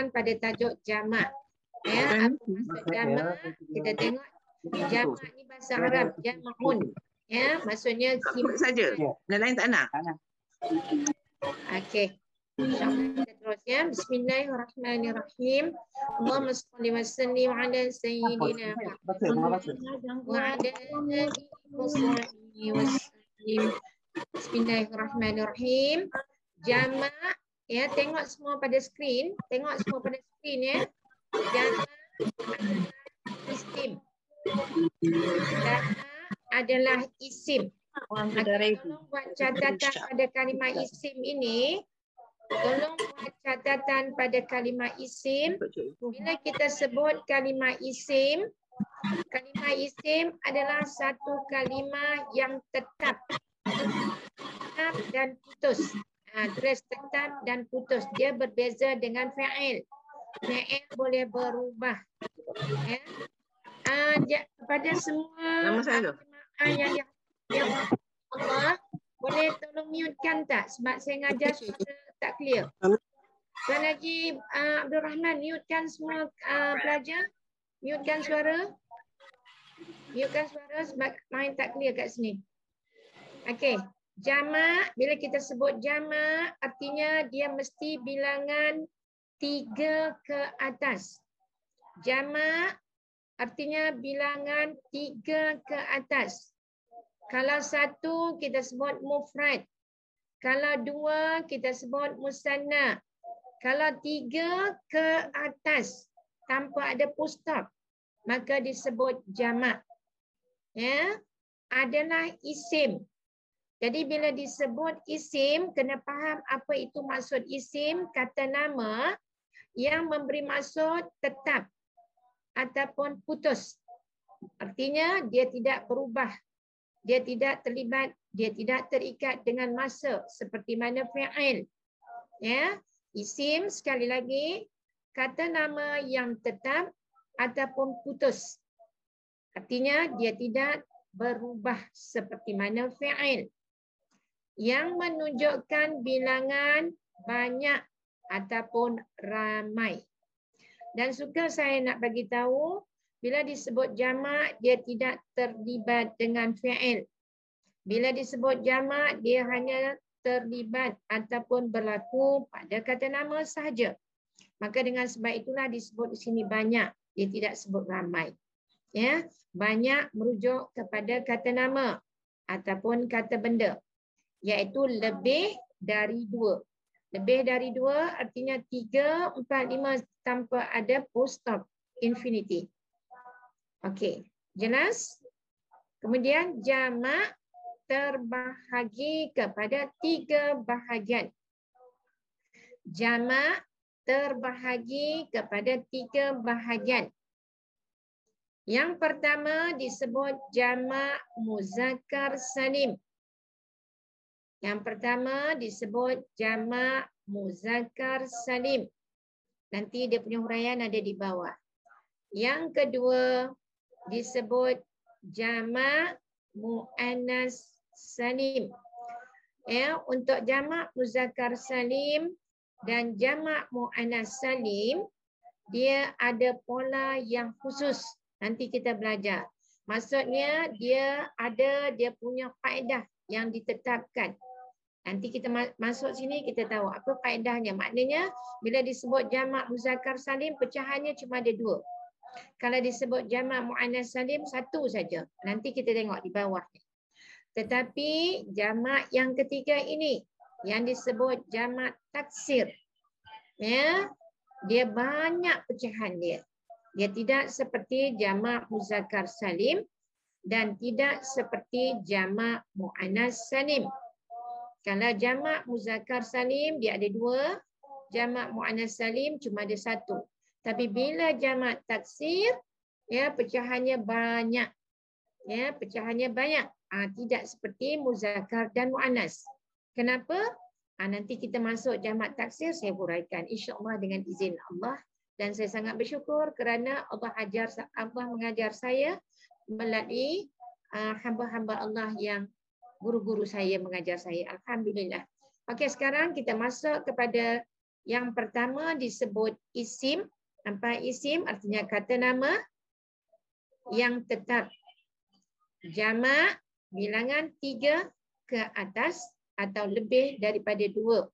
terkesan pada tajuk jamak. Ya, apa maksud jamak? Kita tengok jamak ni bahasa Arab, jama'un. Ya, maksudnya saja. Yang lain tak nak. Okey. InsyaAllah kita terus ya. Bismillahirrahmanirrahim. Allahumma salli wa sallim ala sayyidina Muhammad wa ala alihi wa sahbihi wa sallim. Bismillahirrahmanirrahim. Jamak, ya, tengok semua pada skrin. Tengok semua pada skrin ya. Jamak isim. Jamak adalah isim. Okay, tolong buat catatan pada kalimah isim ini. Tolong buat catatan pada kalimah isim. Bila kita sebut kalimah isim adalah satu kalimah yang tetap dan putus. Tulis tetap dan putus. Dia berbeza dengan fa'il. Fa'il boleh berubah. Ya. Kepada semua jemaah yang Allah, boleh tolong mute-kan tak? Sebab saya ngajar suara tak clear. Tuan Haji Abdul Rahman, mute-kan semua pelajar? Mute-kan suara? Mute-kan suara sebab main tak clear kat sini. Okey. Jamak, bila kita sebut jamak, artinya dia mesti bilangan 3 ke atas. Jamak artinya bilangan 3 ke atas. Kalau 1 kita sebut mufrad. Kalau 2 kita sebut musanna. Kalau 3 ke atas tanpa ada full stop, maka disebut jamak. Ya, adalah isim. Jadi bila disebut isim, kena faham apa itu maksud isim, kata nama yang memberi maksud tetap ataupun putus. Artinya dia tidak berubah. Dia tidak terlibat, dia tidak terikat dengan masa seperti mana fa'il. Ya, isim sekali lagi kata nama yang tetap ataupun putus. Artinya dia tidak berubah seperti mana fa'il. Yang menunjukkan bilangan banyak ataupun ramai. Dan suka saya nak bagi tahu, bila disebut jamak, dia tidak terlibat dengan fi'il. Bila disebut jamak, dia hanya terlibat ataupun berlaku pada kata nama sahaja. Maka dengan sebab itulah disebut di sini banyak. Dia tidak sebut ramai. Ya, banyak merujuk kepada kata nama ataupun kata benda. Iaitu lebih dari 2. Lebih dari 2 artinya 3, 4, 5 tanpa ada full stop, infinity. Okey, jelas? Kemudian jamak terbahagi kepada 3 bahagian. Jamak terbahagi kepada 3 bahagian. Yang pertama disebut jamak muzakkar salim. Yang pertama disebut jamak muzakkar salim. Nanti dia punya huraian ada di bawah. Yang kedua disebut jamak muannas salim. Ya, untuk jamak muzakkar salim dan jamak muannas salim, dia ada pola yang khusus. Nanti kita belajar. Maksudnya dia punya kaedah yang ditetapkan. Nanti kita masuk sini kita tahu apa kaedahnya. Maknanya bila disebut jamak muzakkar salim, pecahannya cuma ada 2. Kalau disebut jamak muannas salim, 1 saja. Nanti kita tengok di bawah. Tetapi jamak yang ketiga ini yang disebut jamak taksir. Ya, dia banyak pecahan dia. Dia tidak seperti jamak muzakkar salim dan tidak seperti jamak muannas salim. Kalau jamak muzakkar salim dia ada 2, jamak muannas salim cuma ada 1. Tapi bila jamak taksir, ya pecahannya banyak. Ya, pecahannya banyak. Tidak seperti muzakkar dan muannas. Kenapa? Nanti kita masuk jamak taksir, saya huraikan insya-Allah dengan izin Allah. Dan saya sangat bersyukur kerana Allah mengajar saya melalui hamba-hamba Allah yang guru-guru saya mengajar saya. Alhamdulillah. Okey, sekarang kita masuk kepada Yang pertama disebut isim. Apa isim? Artinya kata nama yang tetap. Jamak bilangan 3 ke atas atau lebih daripada 2.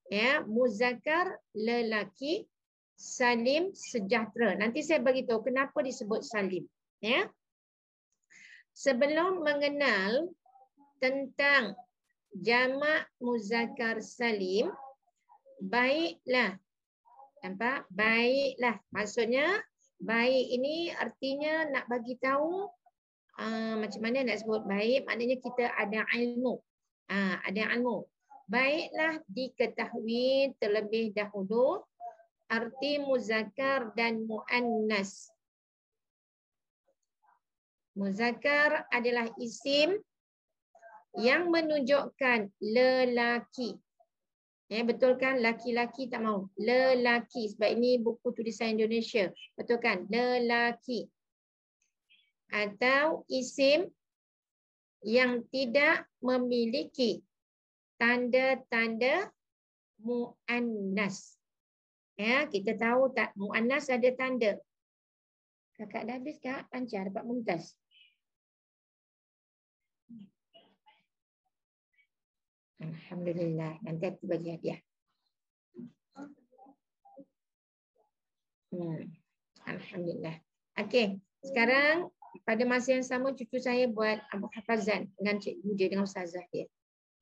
Ya, muzakkar lelaki, salim sejahtera. Nanti saya bagi tahu kenapa disebut salim. Ya. Sebelum mengenal tentang jamak muzakkar salim, baiklah. Nampak? Baiklah. Maksudnya baik ini artinya nak bagi tahu macam mana nak sebut baik, maknanya kita ada ilmu. Ada ilmu. Baiklah diketahui terlebih dahulu arti muzakkar dan muannas. Muzakkar adalah isim yang menunjukkan lelaki. Ya, betul kan? Laki-laki tak mau. Lelaki. Sebab ini buku tulisan Indonesia. Betul kan? Lelaki. Atau isim yang tidak memiliki tanda-tanda muannas. Ya, kita tahu tak muannas ada tanda. Kakak dah habis kak? Lancar dapat mumtaz. Alhamdulillah. Nanti aku bagi hadiah. Alhamdulillah. Okey. Sekarang pada masa yang sama cucu saya buat hafazan dengan cikgu dia, dengan ustazah dia.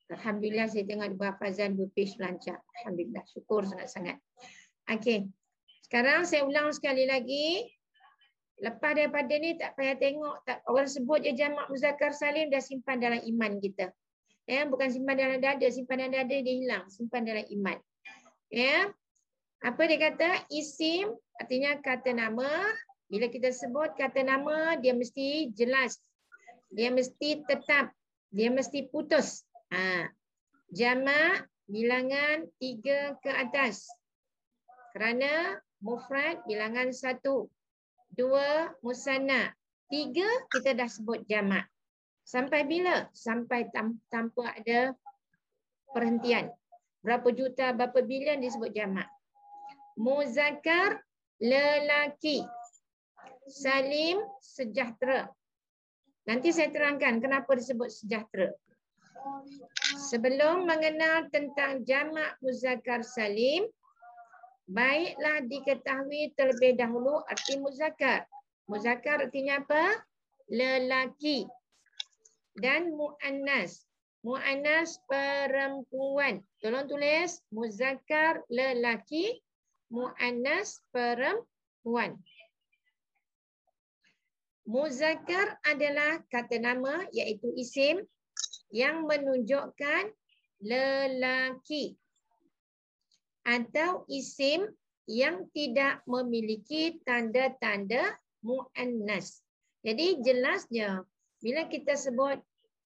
Alhamdulillah saya tengok buat hafazan 2 page lancar. Alhamdulillah. Syukur sangat-sangat. Okey. Sekarang saya ulang sekali lagi. Lepas daripada ni tak payah tengok. Tak, orang sebut je jamak muzakkar salim dah simpan dalam iman kita. Ya, bukan simpan dalam dada. Simpan dalam dada dia hilang. Simpan dalam iman. Ya. Apa dia kata? Isim artinya kata nama. Bila kita sebut kata nama, dia mesti jelas. Dia mesti tetap. Dia mesti putus. Jamak bilangan 3 ke atas. Kerana mufrad bilangan 1. 2 musanna. 3 kita dah sebut jamak. Sampai bila? Sampai tanpa ada perhentian. Berapa juta, berapa bilion disebut jamak. Muzakkar lelaki. Salim sejahtera. Nanti saya terangkan kenapa disebut sejahtera. Sebelum mengenal tentang jamak muzakkar salim, baiklah diketahui terlebih dahulu arti muzakkar. Muzakkar artinya apa? Lelaki. Dan muannas. Muannas perempuan. Tolong tulis muzakkar lelaki, muannas perempuan. Muzakkar adalah kata nama iaitu isim yang menunjukkan lelaki atau isim yang tidak memiliki tanda-tanda muannas. Jadi jelasnya bila kita sebut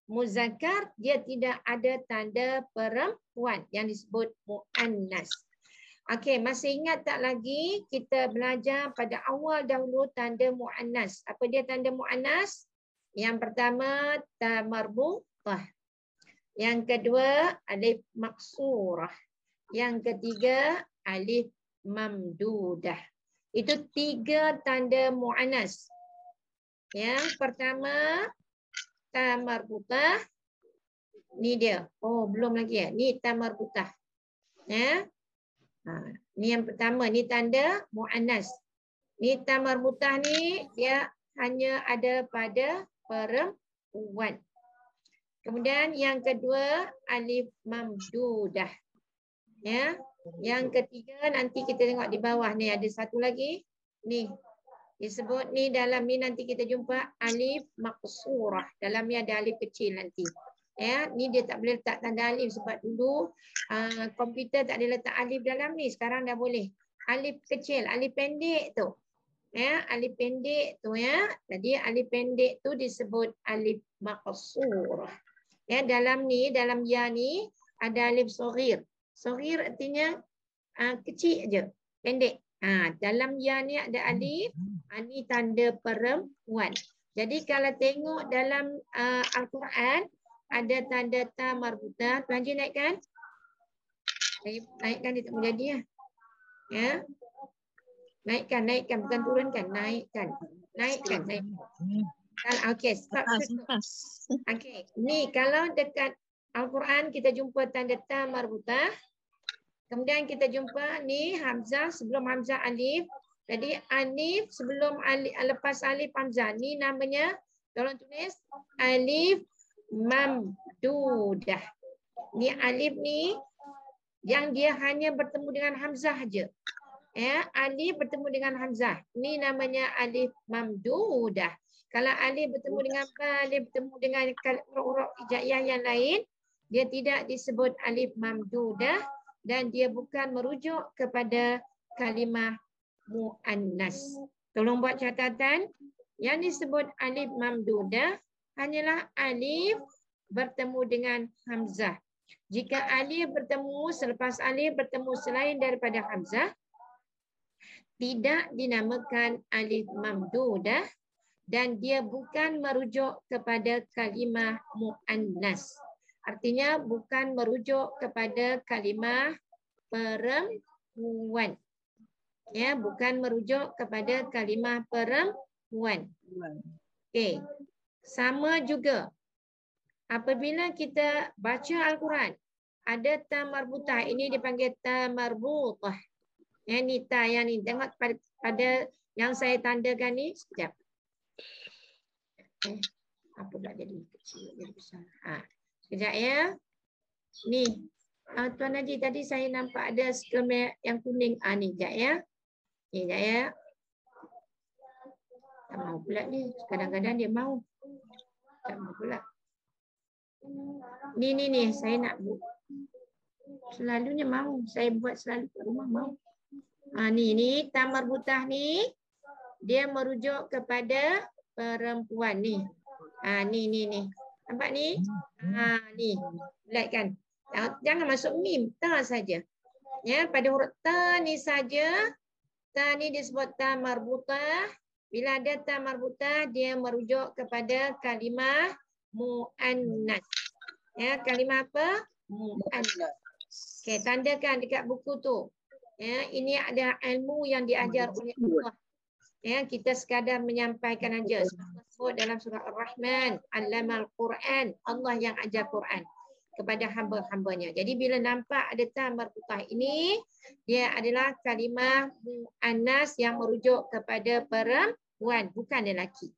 muzakkar, dia tidak ada tanda perempuan yang disebut muannas. Okey, masih ingat tak lagi kita belajar pada awal dahulu tanda muannas. Apa dia tanda muannas? Yang pertama ta marbutah. Yang kedua alif maksurah. Yang ketiga alif mamdudah. Itu 3 tanda muannas. Yang pertama ta marbutah. Ni dia. Oh, belum lagi ya. Ni ta marbutah. Ya. Ni yang pertama, ni tanda muannas. Ni ta marbutah ni dia hanya ada pada perempuan. Kemudian yang kedua alif mamdudah. Ya. Yang ketiga nanti kita tengok di bawah ni ada satu lagi. Ni disebut ni dalam ni nanti kita jumpa alif maqsurah. Dalam ni ada alif kecil nanti. Ya, ni dia tak boleh letak tanda alif sebab dulu komputer tak ada letak alif dalam ni. Sekarang dah boleh. Alif kecil, alif pendek tu. Ya, alif pendek tu ya. Jadi alif pendek tu disebut alif maqsurah. Ya, dalam ni, dalam ya ni ada alif saghir. Saghir artinya kecil aja, pendek. Dalam ya ni ada alif, ni tanda perempuan. Jadi kalau tengok dalam Al-Quran ada tanda ta marbutah, Tuan Haji naikkan. Naikkan dia tak boleh jadi ya. Ya. Naikkan bukan turunkan, naikkan. Okey, stop. Okey, ni kalau dekat Al-Quran kita jumpa tanda ta marbutah. Kemudian kita jumpa ni hamzah sebelum hamzah alif. Jadi alif sebelum alif, lepas alif hamzah ni namanya, tolong tulis alif mamdudah. Ni alif ni yang dia hanya bertemu dengan hamzah aja. Ya, alif bertemu dengan hamzah. Ni namanya alif mamdudah. Kalau alif bertemu dengan ba, alif bertemu dengan huruf hijaiyah yang lain, dia tidak disebut alif mamdudah dan dia bukan merujuk kepada kalimah muannas. Tolong buat catatan. Yang disebut alif mamdudah hanyalah alif bertemu dengan hamzah. Jika alif bertemu, selepas alif bertemu selain daripada hamzah, tidak dinamakan alif mamdudah dan dia bukan merujuk kepada kalimah muannas. Artinya bukan merujuk kepada kalimah perempuan. Ya, bukan merujuk kepada kalimah perempuan. Okey. Sama juga apabila kita baca Al-Quran, ada ta marbutah, ini dipanggil ta marbutah. Yang ni ta, yang ni. Tengok pada yang saya tandakan ni. Sekejap. Apa pula jadi kecil, jadi besar. Sekejap ya. Ni. Tuan Haji, tadi saya nampak ada skema yang kuning. Ni, sekejap ya. Ni, sekejap ya. Tak mau pula ni. Kadang-kadang dia mau. Tak mau pula. Ni. Saya nak buat. Selalunya mau. Saya buat selalu kat rumah mau. Ni. Ta marbutah ni. Dia merujuk kepada perempuan ni. Ni. Nampak ni? Ni. Lihat kan? Jangan masuk mim. Ta saja. Ya, pada huruf ta ni saja. Ta ni disebut ta marbutah. Bila ada ta marbutah, dia merujuk kepada kalimah muannas. Ya, kalimah apa? Muannas. Okey, tandakan dekat buku tu. Ya, ini ada ilmu yang diajar oleh Allah. Ya, kita sekadar menyampaikan aja. Sebut dalam surah Ar-Rahman, Allamal Quran, Allah yang ajar Quran kepada hamba-hambanya. Jadi bila nampak ada ta marbutah ini, dia adalah kalimah muannas yang merujuk kepada perempuan, bukan lelaki.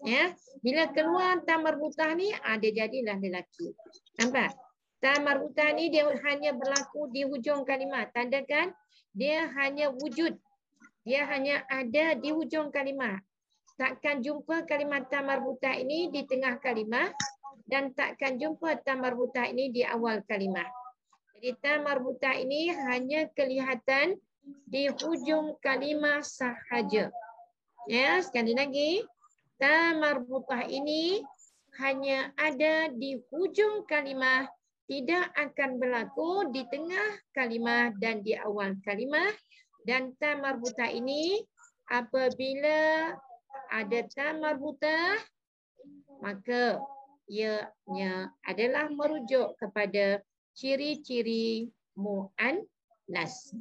Ya, bila keluar ta marbutah ni, dia jadilah lelaki. Nampak? Ta marbutah ni dia hanya berlaku di hujung kalimah. Tandakan dia hanya wujud. Dia hanya ada di hujung kalimah. Takkan jumpa kalimah ta marbutah ini di tengah kalimah dan takkan jumpa ta marbutah ini di awal kalimah. Jadi ta marbutah ini hanya kelihatan di hujung kalimah sahaja. Ya, sekali lagi. Ta marbutah ini hanya ada di hujung kalimah, tidak akan berlaku di tengah kalimah dan di awal kalimah. Dan ta marbutah ini apabila ada ta marbutah, maka ianya adalah merujuk kepada ciri-ciri muannas.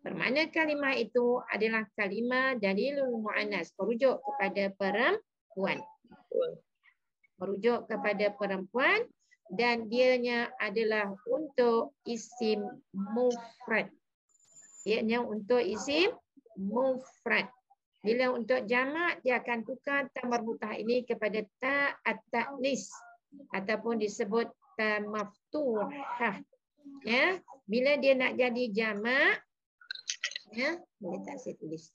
Bermakna kalimah itu adalah kalimah dalilul muannas, merujuk kepada perempuan. Merujuk kepada perempuan dan dianya adalah untuk isim mufrad. Ianya untuk isim mufrad. Bila untuk jamak, dia akan tukar ta marbutah ini kepada ta at-ta'nis ataupun disebut ta maftuhah. Ya, bila dia nak jadi jamak, ya, boleh tak saya tulis?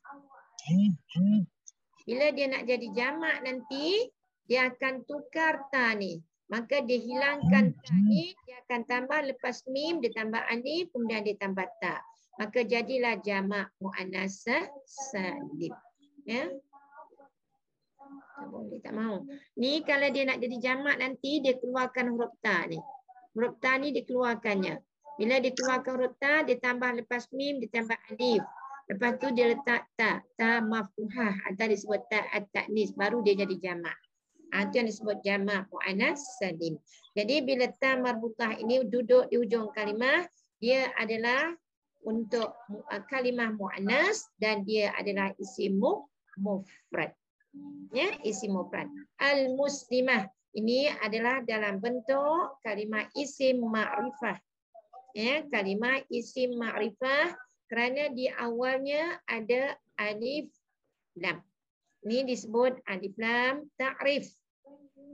Bila dia nak jadi jamak nanti, dia akan tukar ta ni. Maka dia hilangkan ta ni, dia akan tambah lepas mim, dia tambah alif, kemudian dia tambah ta. Maka jadilah jamak muannas salim. Ya. Tak boleh, tak mau. Ni kalau dia nak jadi jamak nanti, dia keluarkan huruf ta ni. Huruf ta ni dikeluarkannya. Bila dikeluarkan huruf ta, dia tambah lepas mim, dia tambah alif. Lepas tu dia letak ta. Ta maftuhah atau disebut ta at-ta'nis. Baru dia jadi jamak. Itu yang disebut jamak muannas salim. Jadi bila ta marbutah ini duduk di hujung kalimah, dia adalah untuk kalimah muannas dan dia adalah isim mufrad. Ya, isim mufrad. Al-muslimah ini adalah dalam bentuk kalimah isim ma'rifah. Ya, kalimah isim ma'rifah kerana di awalnya ada alif lam. Ini disebut alif lam ta'rif.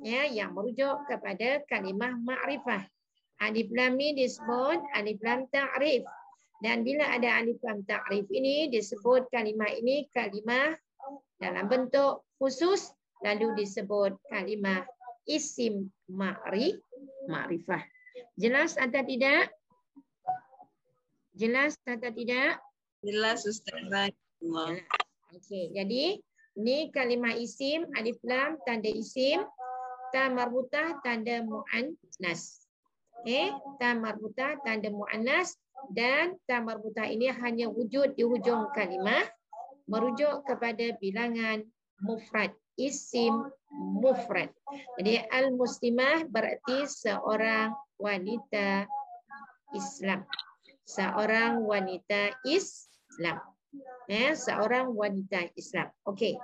Ya, yang merujuk kepada kalimah ma'rifah. Alif lam ni disebut alif lam ta'rif. Dan bila ada alif lam ta'rif ini disebut kalimah ini kalimah dalam bentuk khusus lalu disebut kalimah isim ma'rifah. Jelas atau tidak? Jelas atau tidak? Jelas Ustazah. Okey, jadi ini kalimah isim alif lam tanda isim, ta marbutah tanda muannas. Okey, ta marbutah tanda muannas dan ta marbutah ini hanya wujud di hujung kalimah merujuk kepada bilangan mufrad, isim mufrad. Jadi al-muslimah berarti seorang wanita Islam. Seorang wanita Islam. Seorang wanita Islam. Okey.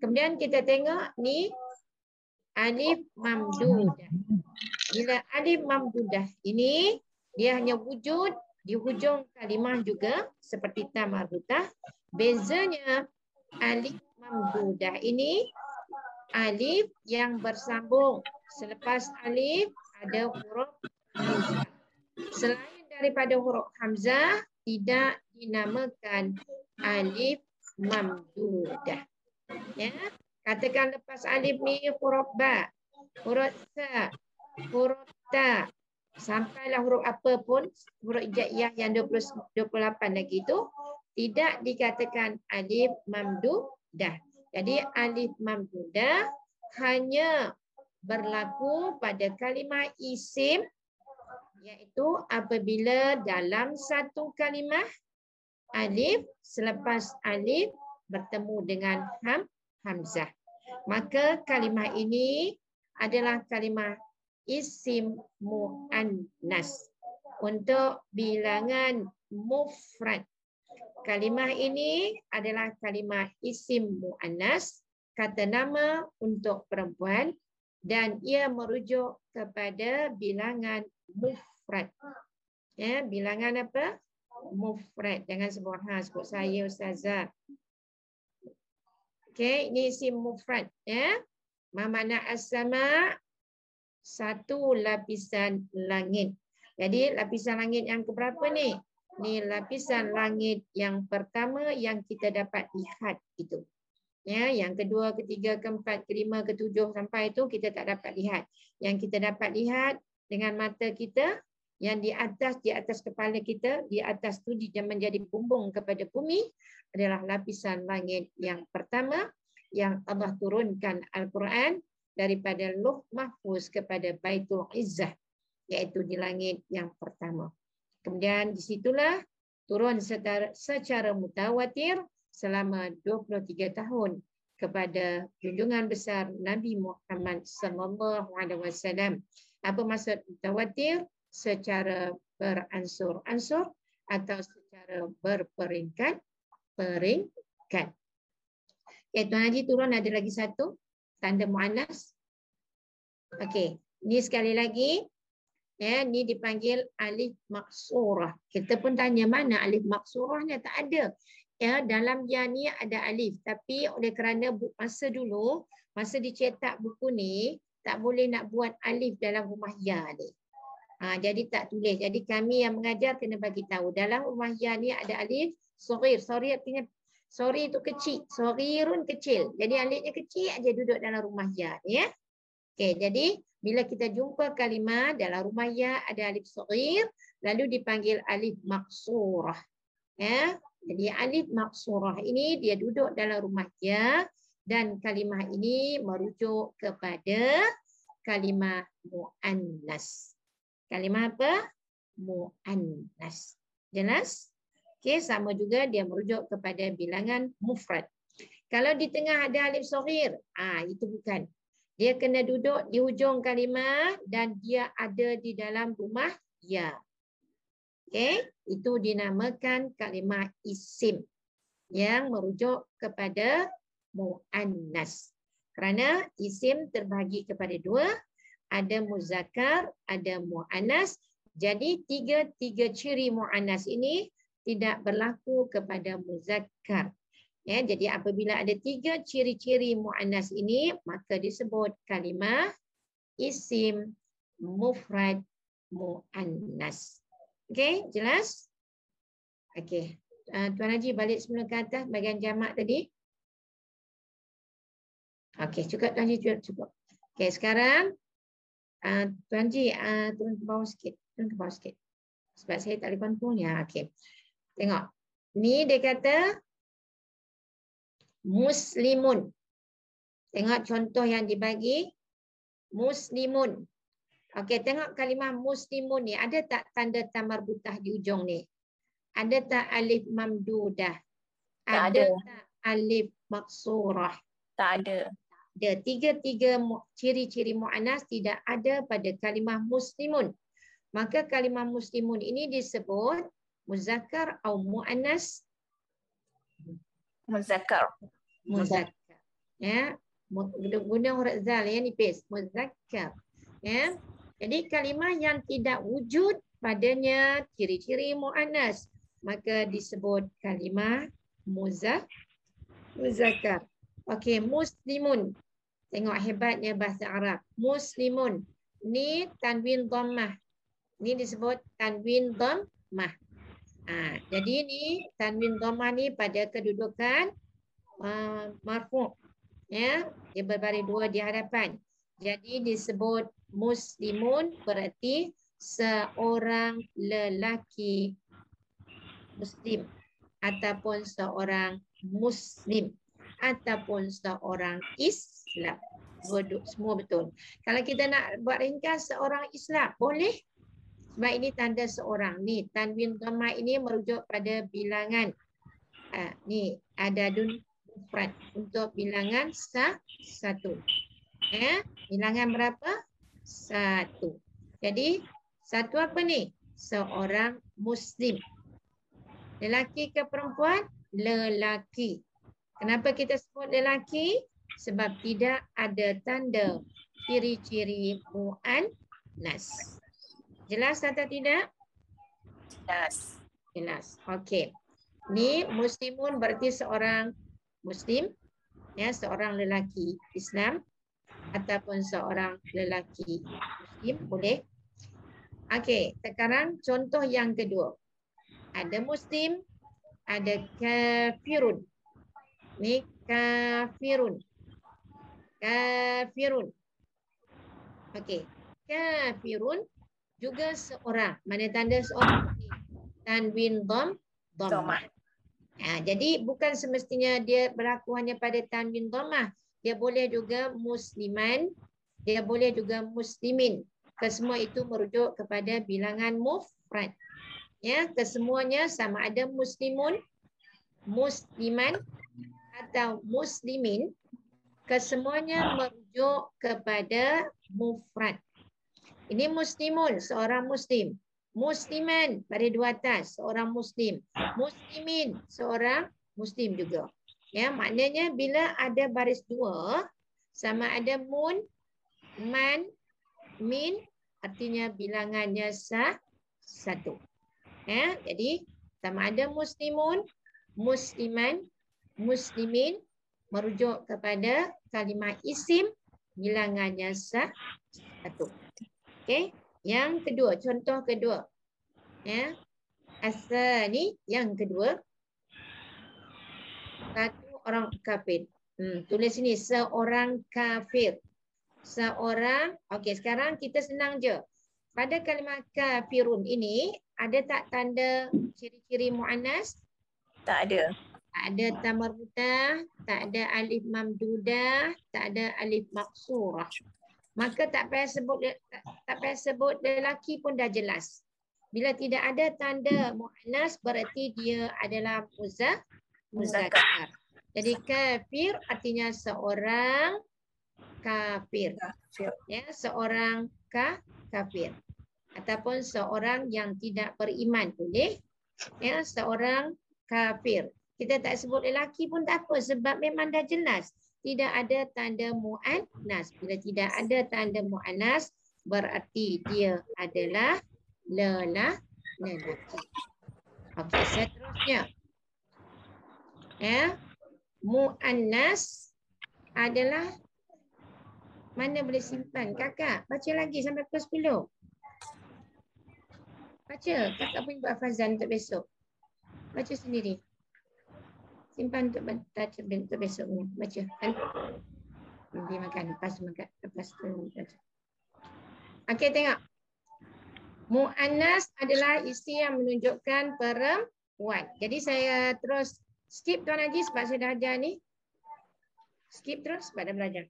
Kemudian kita tengok ni alif mamdudah. Bila alif mamdudah ini dia hanya wujud di hujung kalimah juga seperti ta marbutah. Bezanya alif mamdudah ini alif yang bersambung. Selepas alif ada huruf hamzah. Selain daripada huruf hamzah tidak dinamakan alif mamdudah. Ya, katakan lepas alif ni huruf ba, huruf sa, huruf ta, sampailah huruf apa pun, huruf hijaiyah yang 28 lagi itu tidak dikatakan alif mamdudah. Jadi alif mamdudah hanya berlaku pada kalimah isim, iaitu apabila dalam satu kalimah alif selepas alif bertemu dengan hamzah. Maka kalimah ini adalah kalimah isim muannas untuk bilangan mufrad. Kalimah ini adalah kalimah isim muannas, kata nama untuk perempuan dan ia merujuk kepada bilangan mufrad. Ya, bilangan apa? Mufrad. Jangan sebut sebut saya Ustazah. Okey, ini isim mufrad ya. Mamana as-sama, satu lapisan langit. Jadi lapisan langit yang keberapa ni? Ni lapisan langit yang pertama yang kita dapat lihat itu. Ya, yang kedua, ketiga, keempat, kelima, ketujuh sampai itu kita tak dapat lihat. Yang kita dapat lihat dengan mata kita yang di atas kepala kita, di atas tu dia menjadi bumbung kepada bumi adalah lapisan langit yang pertama yang Allah turunkan Al-Quran daripada Lauh Mahfuz kepada Baitul Izzah, iaitu di langit yang pertama. Kemudian di situlah turun secara mutawatir selama 23 tahun kepada junjungan besar Nabi Muhammad sallallahu alaihi wasallam. Apa maksud mutawatir? Secara beransur-ansur atau secara berperingkat. Okay, Tuan Haji turun ada lagi satu tanda muannas. Okey, ni sekali lagi ya, ni dipanggil alif maksurah. Kita pun tanya mana alif maksurahnya, tak ada. Ya, dalam ya ni ada alif, tapi oleh kerana masa dulu, masa dicetak buku ni tak boleh nak buat alif dalam rumah ya ni. Jadi tak tulis. Jadi kami yang mengajar kena bagi tahu dalam rumah ya ni ada alif sorir. Sorir artinya sori itu kecil, sorirun kecil. Jadi alifnya kecil aja duduk dalam rumah ya ni ya. Okey, jadi bila kita jumpa kalimah dalam rumah ya ada alif sorir, lalu dipanggil alif maksurah. Ya. Jadi alif maksurah ini dia duduk dalam rumah ya dan kalimah ini merujuk kepada kalimah muannas. Kalimah apa? Muannas. Jelas? Okey, sama juga dia merujuk kepada bilangan mufrad. Kalau di tengah ada alif soghir, itu bukan. Dia kena duduk di hujung kalimah dan dia ada di dalam rumah ya. Okey, itu dinamakan kalimah isim yang merujuk kepada muannas. Kerana isim terbagi kepada dua, ada muzakkar, ada muannas. Jadi tiga ciri muannas ini tidak berlaku kepada muzakkar. Ya, jadi apabila ada tiga ciri-ciri muannas ini, maka disebut kalimah isim mufrad muannas. Okey, jelas? Okey. Tuan Haji balik semula ke atas bahagian jamak tadi. Okey, cukup Tuan Haji, cukup. Okey, sekarang Tuan Haji turun ke bawah sikit. Turun ke bawah sikit. Sebab saya tak boleh kontrol ya. Okey. Tengok. Ni dia kata muslimun. Tengok contoh yang dibagi. Muslimun. Okey, tengok kalimah muslimun ni. Ada tak tanda tamarbutah di ujung ni? Ada tak alif mamdudah? Ada tak alif maksurah? Tak ada. Ada. Tiga-tiga ciri-ciri mu'annas tidak ada pada kalimah muslimun. Maka kalimah muslimun ini disebut muzakkar atau mu'annas? Muzakkar. Muzakkar. Ya. Guna huruf zal ya, nipis. Muzakkar. Ya. Jadi kalimah yang tidak wujud padanya ciri-ciri mu'annas, maka disebut kalimah muzakkar. Okey, muslimun. Tengok hebatnya bahasa Arab. Muslimun. Ni tanwin dhammah. Ni disebut tanwin dhammah. Jadi ni tanwin dhammah ni pada kedudukan marfu'. Ya, dia berbaris dua di hadapan. Jadi disebut muslimun berarti seorang lelaki muslim ataupun seorang muslim ataupun seorang Islam. Semua betul. Kalau kita nak buat ringkas seorang Islam, boleh? Sebab ini tanda seorang. Ni tanwin dhammah ini merujuk pada bilangan. Ni adadun mufrad untuk bilangan satu. Bilangan berapa? Satu. Jadi satu apa ni? Seorang muslim. Lelaki ke perempuan? Lelaki. Kenapa kita sebut lelaki? Sebab tidak ada tanda ciri-ciri mu'annas. Jelas atau tidak? Jelas. Jelas. Okey. Ni muslimun berarti seorang muslim, ya, seorang lelaki Islam ataupun seorang lelaki muslim, boleh. Okey, sekarang contoh yang kedua. Ada muslim, ada kafirun. Ni kafirun. Kafirun. Okey. Kafirun juga seorang. Mana tanda seorang ni? Tanwin dhammah. Jadi bukan semestinya dia berlaku hanya pada tanwin dhammah. Dia boleh juga musliman, dia boleh juga muslimin. Kesemua itu merujuk kepada bilangan mufrad. Ya, kesemuanya sama ada muslimun, musliman atau muslimin, kesemuanya merujuk kepada mufrad. Ini muslimun, seorang muslim. Musliman, pada dua atas, seorang muslim. Muslimin, seorang muslim juga. Ya, maknanya bila ada baris dua, sama ada mun, man, min, artinya bilangannya satu. Ya, jadi sama ada muslimun, musliman, muslimin, merujuk kepada kalimah isim, bilangannya satu. Okey, yang kedua, contoh kedua. Ya. Asani, yang kedua. Satu orang kafir. Tulis sini, seorang kafir. Seorang, okey, sekarang kita senang je. Pada kalimah kafirun ini, ada tak tanda ciri-ciri mu'annas? Tak ada. Tak ada tamarbutah, tak ada alif mamdudah, tak ada alif maksurah. Maka tak payah sebut lelaki pun dah jelas. Bila tidak ada tanda mu'annas berarti dia adalah muzakkar. Jadi kafir artinya seorang kafir. Ya, seorang kafir. ataupun seorang yang tidak beriman boleh. Ya, seorang kafir. Kita tak sebut lelaki pun tak apa sebab memang dah jelas tidak ada tanda muannas. Bila tidak ada tanda muannas berarti dia adalah lelaki. Okey, seterusnya. Ya. Muannas adalah mana boleh simpan? Kakak, baca lagi sampai pukul 10. Baca. Kakak pun buat hafazan untuk besok. Baca sendiri. Simpan untuk baca untuk besok ni. Baca. Kan? Nanti makan. Lepas makan. Lepas tu baca. Okey, tengok. Mu'annas adalah isteri yang menunjukkan perempuan. Jadi saya terus skip Tuan Haji sebab saya dah ajar ni. Skip terus sebab dah belajar.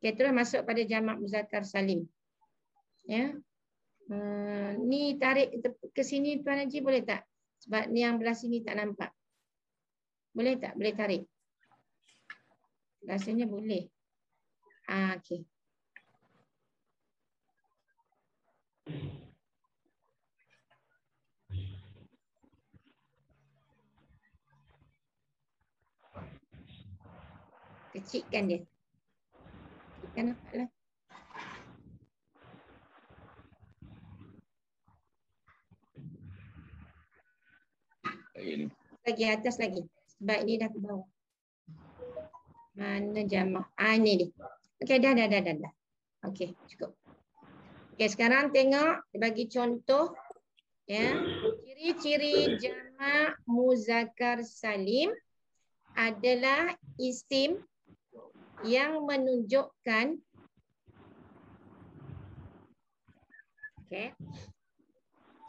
Okey, terus masuk pada jamak muzakkar salim. Ya. Ni tarik ke sini Tuan Haji boleh tak? Sebab ni yang belah sini tak nampak. Boleh tak? Boleh tarik? Rasanya boleh. Okey. Kecilkan dia. Kecilkan nampaklah. Lagi atas lagi. Sebab ini dah ke bawah. Mana jamak? Ini dia. Okey, dah. Okey, cukup. Okey, sekarang tengok bagi contoh ya. Ciri-ciri jamak muzakkar salim adalah isim yang menunjukkan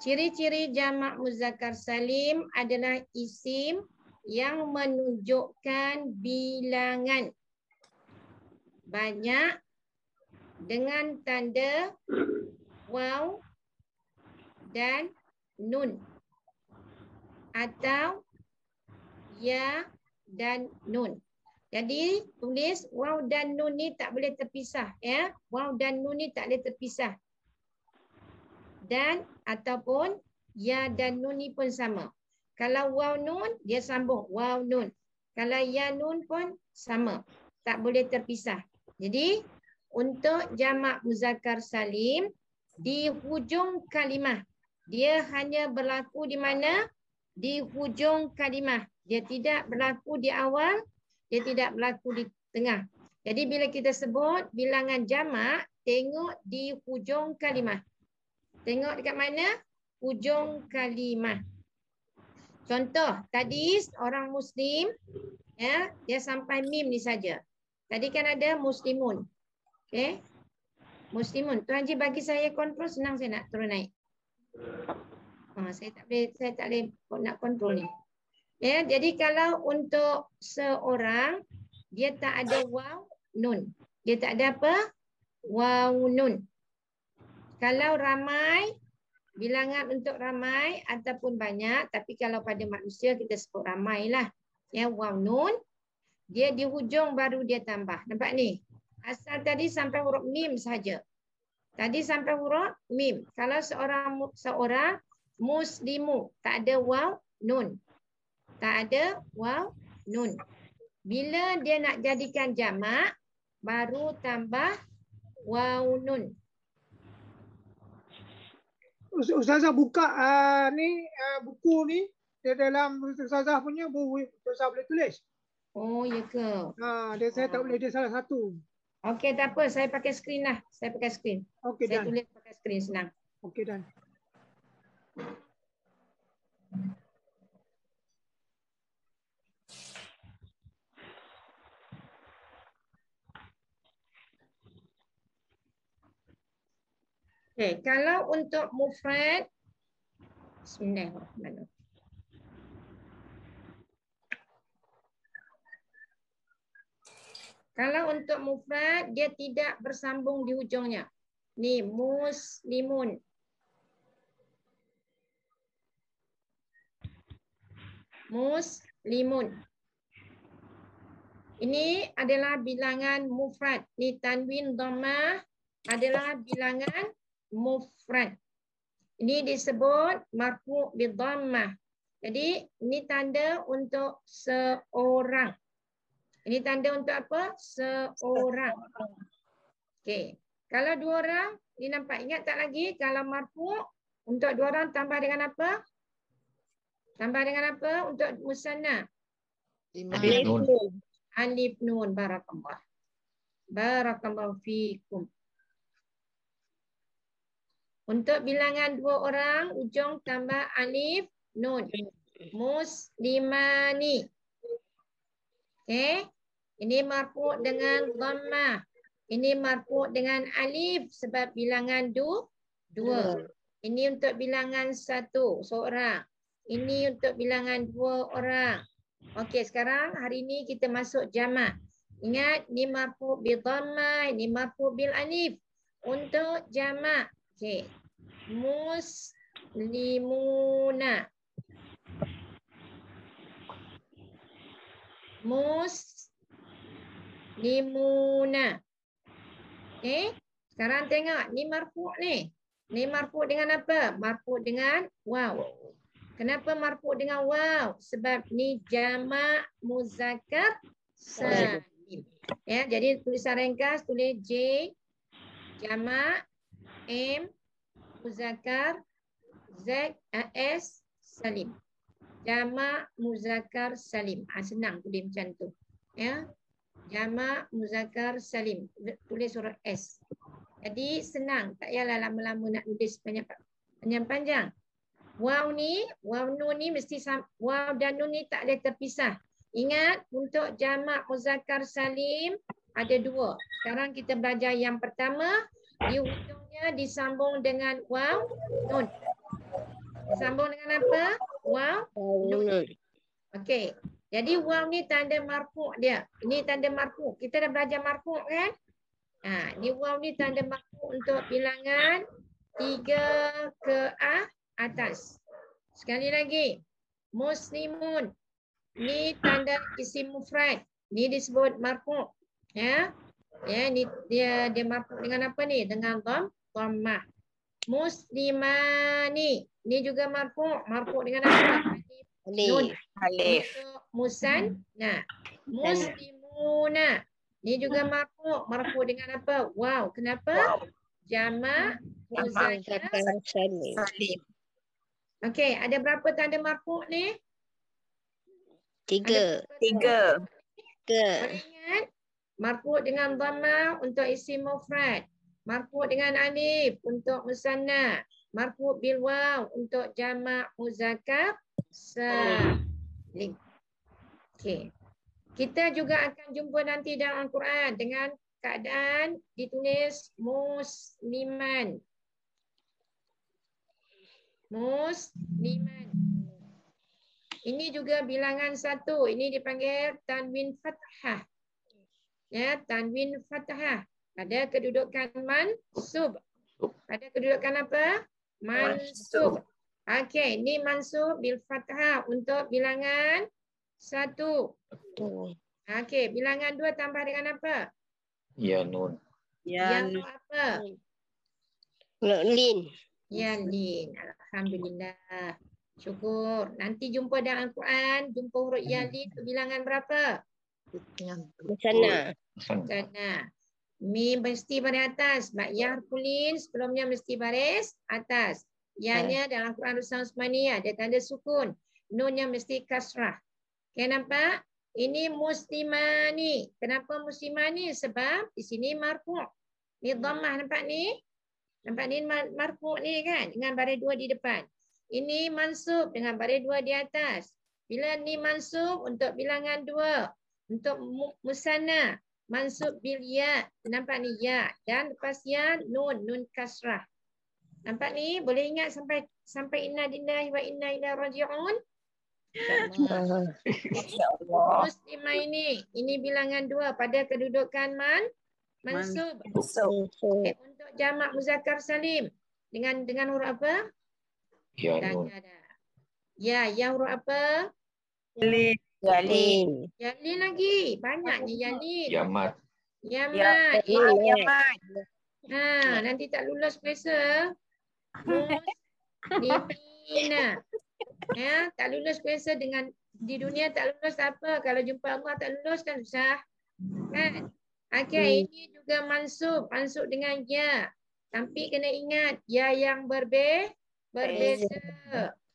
ciri-ciri jamak muzakkar salim adalah isim yang menunjukkan bilangan banyak dengan tanda waw dan nun atau ya dan nun. Jadi tulis waw dan nun ni tak boleh terpisah ya. Waw dan nun ni tak boleh terpisah. Dan ataupun ya dan nun ni pun sama. Kalau waw nun dia sambung waw nun. Kalau ya nun pun sama. Tak boleh terpisah. Jadi untuk jamak muzakkar salim di hujung kalimah dia hanya berlaku di mana? Di hujung kalimah. Dia tidak berlaku di awal, dia tidak berlaku di tengah. Jadi bila kita sebut bilangan jamak, tengok di hujung kalimah. Tengok dekat mana? Hujung kalimah. Contoh, tadi orang Muslim, ya, dia sampai mim ni saja. Tadi kan ada muslimun. Okay. Muslimun. Tuan Haji bagi saya kontrol, senang saya nak turun naik. Saya tak boleh nak kontrol ni. Ya, jadi kalau untuk seorang, dia tak ada waw, nun. Dia tak ada apa? Waw, nun. Kalau ramai, bilangan untuk ramai ataupun banyak, tapi kalau pada manusia kita sebut ramai lah. Ya, waw, nun. Dia di hujung baru dia tambah. Nampak ni? Asal tadi sampai huruf mim saja. Tadi sampai huruf mim. Kalau seorang muslimu, tak ada waw, nun. Tak ada waw, nun. Bila dia nak jadikan jamak, baru tambah waw, nun. Ustazah buka buku ni dia dalam Ustazah punya buku Ustazah boleh tulis. Oh, ya ke? Saya tak boleh dia salah satu. Okey, tak apa. Saya pakai skrin lah. Saya pakai skrin. Okey, saya dan. tulis pakai skrin, senang. Okey, dan. Okey, kalau untuk mufrad, bismillahirrahmanirrahim. Kalau untuk mufrad, dia tidak bersambung di hujungnya. Ni, muslimun. Muslimun. Ini adalah bilangan mufrad. Ni tanwin dhammah adalah bilangan mufrad. Ini disebut marfu' bidhammah. Jadi ini tanda untuk seorang. Ini tanda untuk apa? Seorang. Okey. Kalau dua orang, ini nampak, ingat tak lagi? Kalau marfu' untuk dua orang tambah dengan apa? Tambah dengan apa untuk musanna? Alif nun. Alif nun. Barakallah. Barakallahu fiikum. Untuk bilangan dua orang, ujung tambah alif nun. Muslimani. Okey. Ini marfu' dengan dhammah. Ini marfu' dengan alif sebab bilangan dua. Ini untuk bilangan satu, seorang. Ini untuk bilangan dua orang. Okey, sekarang hari ini kita masuk jamak. Ingat, ini marfu' bil dhammah, ini marfu' bil alif. Untuk jamak. Okey. Muslimuna. Muslimuna. Okey. Sekarang tengok, ni marfu' ni. Ni marfu' dengan apa? Marfu' dengan waw. Kenapa marfu' dengan waw? Sebab ni jamak muzakkar salim. Ya, jadi tulisan ringkas tulis J jamak, M muzakkar, Z S salim. Jamak muzakkar salim. Senang tulis macam tu. Ya. Jamak muzakkar salim. Tulis huruf S. Jadi senang. Tak payahlah lama-lama nak tulis panjang-panjang. Waw nun ni mesti waw dan nun ni tak boleh terpisah. Ingat, untuk jamak muzakkar salim ada dua. Sekarang kita belajar yang pertama. Di hujungnya disambung dengan waw nun. Sambung dengan apa? Waw nun. Okey. Jadi waw ni tanda marfu' dia. Ini tanda marfu'. Kita dah belajar marfu' kan? Ni waw ni tanda marfu' untuk bilangan 3 ke atas. Sekali lagi. Muslimun. Ni tanda isim mufrad. Ni disebut marfu'. Ya. Ya, ni dia marfu' dengan apa ni? Dengan dhammah. Muslimani. Ni juga marfu'. Marfu' dengan apa? Nun. Alif. Untuk musanna. Muslimuna. Ni juga marfu'. Marfu' dengan apa? Wow. Kenapa? Jamak muzakkar Salim. Okey, ada berapa tanda marfu' ni? 3. Kalau ingat, marfu' dengan dhammah untuk isim mufrad. Marfu' dengan alif untuk musanna. Marfu' bil waw untuk jamak muzakkar salim. Okey. Kita juga akan jumpa nanti dalam Al-Quran dengan keadaan ditulis musliman. Musliman. Ini juga bilangan satu. Ini dipanggil tanwin fathah. Ya, tanwin fathah. Ada kedudukan mansub. Ada kedudukan apa? Mansub. Okey, ini mansub bil fathah untuk bilangan satu. Okey, bilangan dua tambah dengan apa? Ya nun. Yang apa? Lin. Ya lin. Alhamdulillah. Syukur. Nanti jumpa dalam Al-Quran, jumpa huruf ya lin bilangan berapa? Sana. Mim mesti baris atas. Ya kulin sebelumnya mesti baris atas. Ya-nya dalam Quran Ruslan Usmani ada tanda sukun. Nunnya mesti kasrah. Okay, nampak? Ini muslimani. Kenapa muslimani? Sebab di sini marfu'. Ni dhammah, nampak ni? Nampak ni marfu' ni kan? Dengan baris dua di depan. Ini mansub dengan baris dua di atas. Bila ni mansub untuk bilangan dua. Untuk musanna. Mansub bil ya. Nampak ni ya. Dan lepas ya nun kasrah. Nampak ni? Boleh ingat sampai inna lillahi wa inna ilaihi raji'un? Muslimah ini bilangan dua pada kedudukan mansub. Okay, untuk jamak muzakkar salim dengan huruf apa? Ya nun. Ya huruf apa? Yalin. Yalin lagi. Banyaknya yalin. Yamat. Yamat. Nanti tak lulus kuasa. Muslimina. Ya, tak lulus kuasa dengan di dunia tak lulus apa? Kalau jumpa Allah tak lulus kan susah. Kan? Okey, ini juga mansub dengan ya. Tapi kena ingat ya yang berbeza.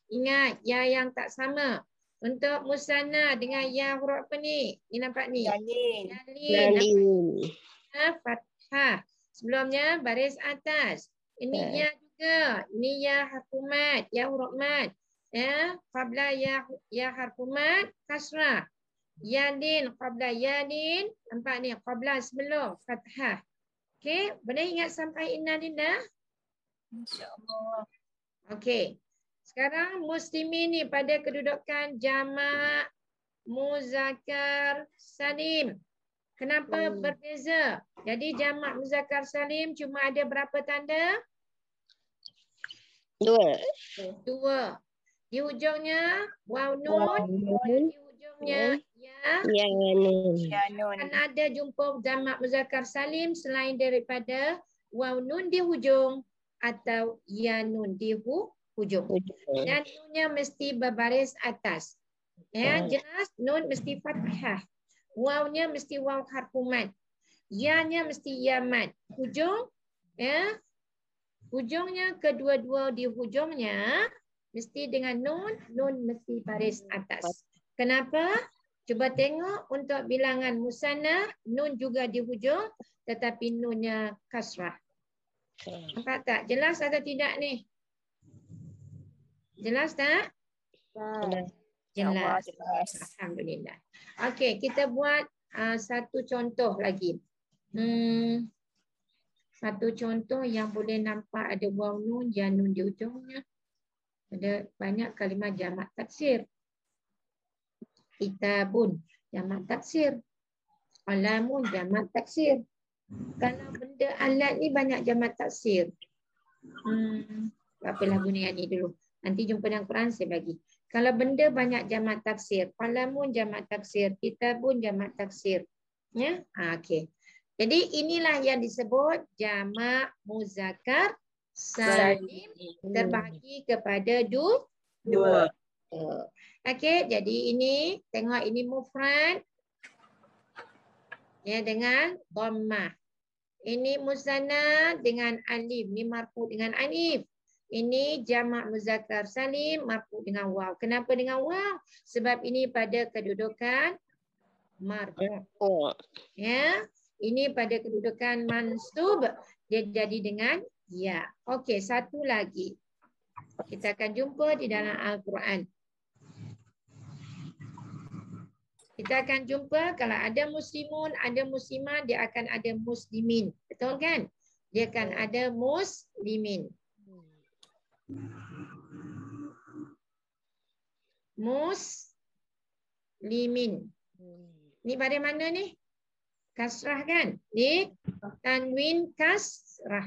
Ingat ya yang tak sama. Untuk musanna dengan ya huruf apa ni? Ni nampak ni. Yalin. Fathah. Sebelumnya baris atas. Ini ya juga. Ini ya harfumat, ya huruf mat. Ya, qabla ya harfumat kasrah. Yalin qabla yalin. Nampak ni qabla sebelum fathah. Okey, boleh ingat sampai inna lillah? InsyaAllah. Okey. Sekarang muslimin ni pada kedudukan jamak muzakkar salim. Kenapa berbeza? Jadi jamak muzakkar salim cuma ada berapa tanda? 2. 2. Di hujungnya waw nun, di hujungnya ya. Nun. Kan ada jumpa jamak muzakkar salim selain daripada waw nun di hujung atau ya nun di hujung. Dan nunnya mesti berbaris atas. Ya, jelas nun mesti fathah. Wawnya mesti waw harfumat. Ya-nya mesti ya mat. Hujung ya. Hujungnya kedua-dua di hujungnya mesti dengan nun mesti baris atas. Kenapa? Cuba tengok untuk bilangan musanna nun juga di hujung tetapi nunnya kasrah. Nampak tak? Jelas atau tidak ni? Jelas tak? Jelas. Alhamdulillah. Okey, kita buat satu contoh lagi. Satu contoh yang boleh nampak ada waw nun, ya nun di ujungnya. Ada banyak kalimah jamak taksir. Kitabun, jamak taksir. Qalamun, jamak taksir. Kalau benda alat ni banyak jamak taksir. Apa lagu ni dulu. Nanti jumpa dalam Quran saya bagi. Kalau benda banyak jamak taksir, qalamun jamak taksir, kitabun jamak taksir. Ya, okey. Jadi inilah yang disebut jamak muzakkar salim terbagi kepada dua. Okey, jadi ini tengok ini mufrad ya dengan dhammah. Ini musanna dengan alif, ni marfu dengan alif. Ini jamak muzakkar salim marfu dengan waw. Kenapa dengan waw? Sebab ini pada kedudukan marfu. Ya. Ini pada kedudukan mansub, dia jadi dengan ya. Okey, satu lagi. Kita akan jumpa di dalam Al-Quran. Kita akan jumpa kalau ada muslimun, ada muslimah, dia akan ada muslimin. Betul kan? Dia akan ada muslimin. Muslimin. Ni pada mana ni? Kasrah kan? Ni tanwin kasrah.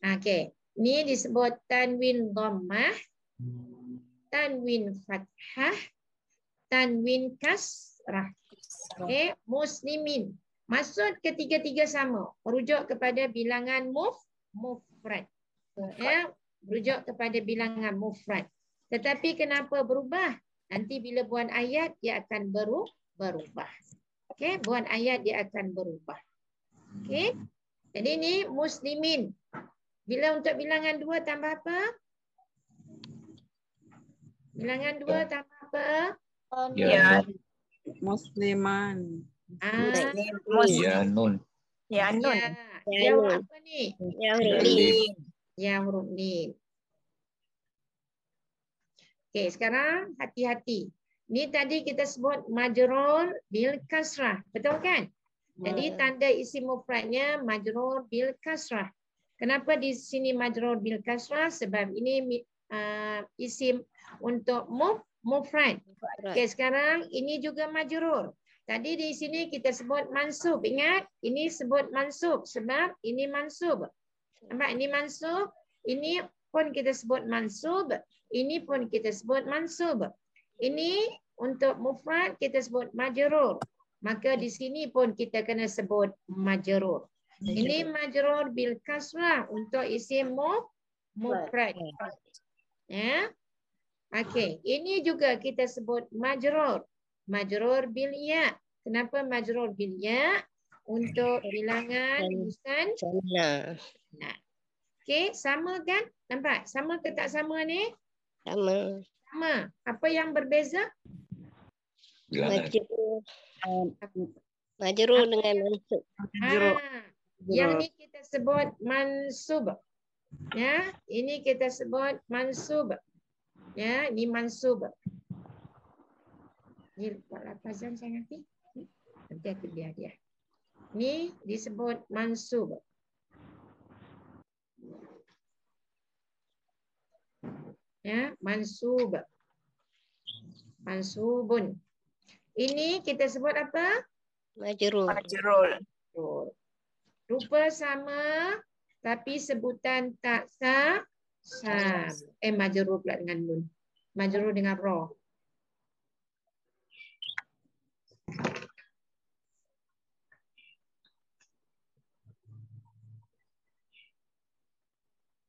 Okey. Ni disebut tanwin dhammah, tanwin fathah, tanwin kasrah. Okey, muslimin. Maksud ketiga-tiga sama. Merujuk kepada bilangan mufrad. Ya, merujuk kepada bilangan mufrad. Tetapi kenapa berubah? Nanti bila buat ayat dia akan berubah. Okey, buat ayat dia akan berubah. Okey. Jadi ni muslimin. Bila untuk bilangan 2 tambah apa? Bilangan 2 tambah apa? Ya. Musliman. Ya nun. Ya nun. Ya huruf apa ni? Ya huruf. Ya huruf ni. Okey, sekarang hati-hati. Ni tadi kita sebut majrur bil kasrah. Betul kan? Jadi tanda isim mufradnya majrur bil kasrah. Kenapa di sini majrur bil kasrah? Sebab ini isim untuk mufrad. Okey, sekarang ini juga majrur. Tadi di sini kita sebut mansub. Ingat, ini sebut mansub sebab ini mansub. Nampak? Ini mansub. Ini pun kita sebut mansub. Ini pun kita sebut mansub. Ini untuk mufrad kita sebut majrur. Maka di sini pun kita kena sebut majrur. Ini majrur bil kasrah untuk isim mufrad. Ya. Okey, ini juga kita sebut majrur. Majrur bil ya. Kenapa majrur bil ya? Untuk bilangan bukan nah. Okey, sama kan? Nampak? Sama ke tak sama ni? Sama. Sama. Apa yang berbeza? Bilangan. Majrur dengan mansub. Yang ni kita sebut mansub. Ya, ini kita sebut mansub. Ya, ini mansub. Ni buat lapazan saya nanti. Nanti aku biar dia. Ni disebut mansub. Ya, mansub. Mansubun. Ini kita sebut apa? Majrur. Rupa sama tapi sebutan tak sama. Majrur pula dengan nun. Majrur dengan ra.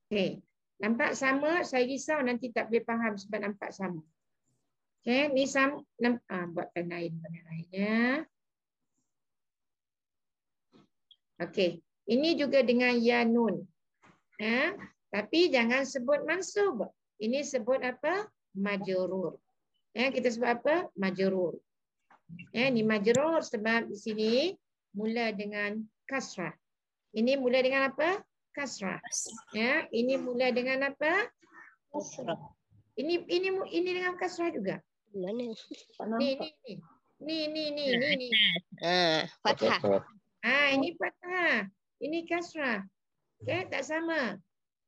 Okey. Nampak sama, saya risau nanti tak boleh faham sebab nampak sama. Okey, ni sama buatkan lain benda lainnya. Okey, ini juga dengan ya nun. Ya, tapi jangan sebut mansub. Ini sebut apa? Majrur. Ya, kita sebut apa? Majrur. Ya, ini majrur sebab di sini mula dengan kasrah. Ini mula dengan apa? Kasrah. Ya, ini mula dengan apa? Kasrah. Ini dengan kasrah juga. Mana? Ni. Fathah. Ini fathah. Ini kasrah. Okey, tak sama.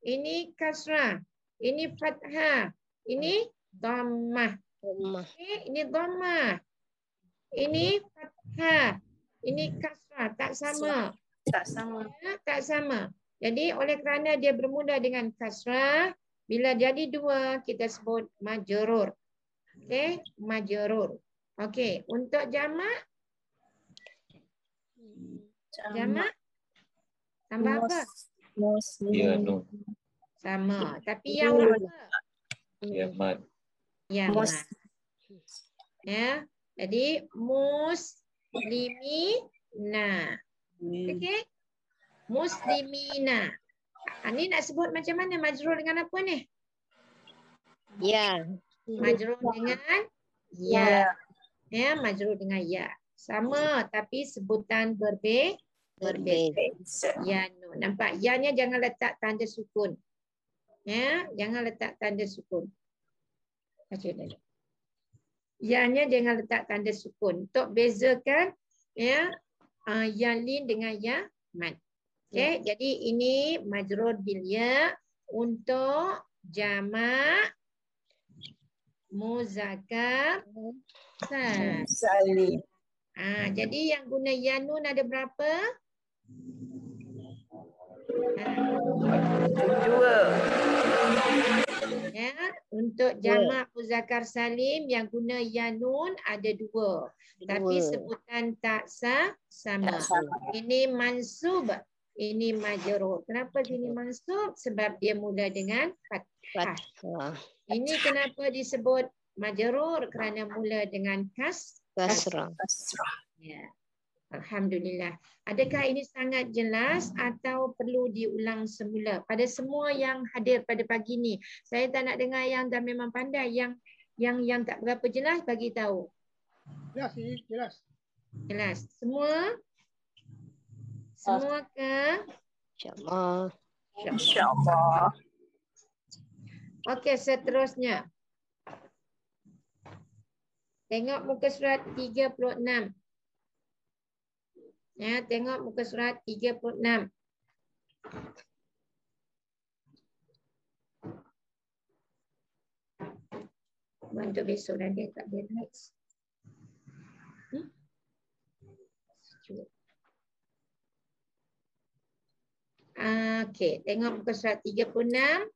Ini kasrah. Ini fathah. Ini dhammah. Okay, ini dhammah. Ini fathah. Ini kasrah. Tak sama. Ya, tak sama. Jadi oleh kerana dia bermula dengan kasrah, bila jadi dua kita sebut majrur. Okey, majrur. Okey, untuk jamak tambah apa? Ya nun. Sama, tapi yang apa? Ya mat. Ya mat. Ya. Jadi muslimina. Okey? Muslimina. Ni nak sebut macam mana majrur dengan apa ni? Ya. Majrur dengan ya. Ya, majrur dengan ya. Sama tapi sebutan berbeza. Ya nun. Nampak? Ya-nya jangan letak tanda sukun. Ya, jangan letak tanda sukun. Baca dulu. Ya-nya jangan letak tanda sukun. Untuk bezakan ya ya lin dengan ya mat. Okey, jadi ini majrur bil ya untuk jamak muzakkar salim. Jadi yang guna ya nun ada berapa? 2. Ya, untuk jamak muzakkar salim yang guna ya nun ada 2. Tapi sebutan tak sama. Ini mansub, ini majrur. Kenapa sini mansub? Sebab dia mula dengan fathah. Ini kenapa disebut majrur? Kerana mula dengan kasrah. Ya. Alhamdulillah. Adakah ini sangat jelas atau perlu diulang semula? Pada semua yang hadir pada pagi ni, saya tak nak dengar yang dah memang pandai, yang tak berapa jelas bagi tahu. Jelas. Jelas. Semua? Semua ke? InsyaAllah. InsyaAllah. Okey, seterusnya. Tengok muka surat 36. Ya, tengok muka surat 36. Untuk besok dah dia tak ada lights. Okey, tengok muka surat 36.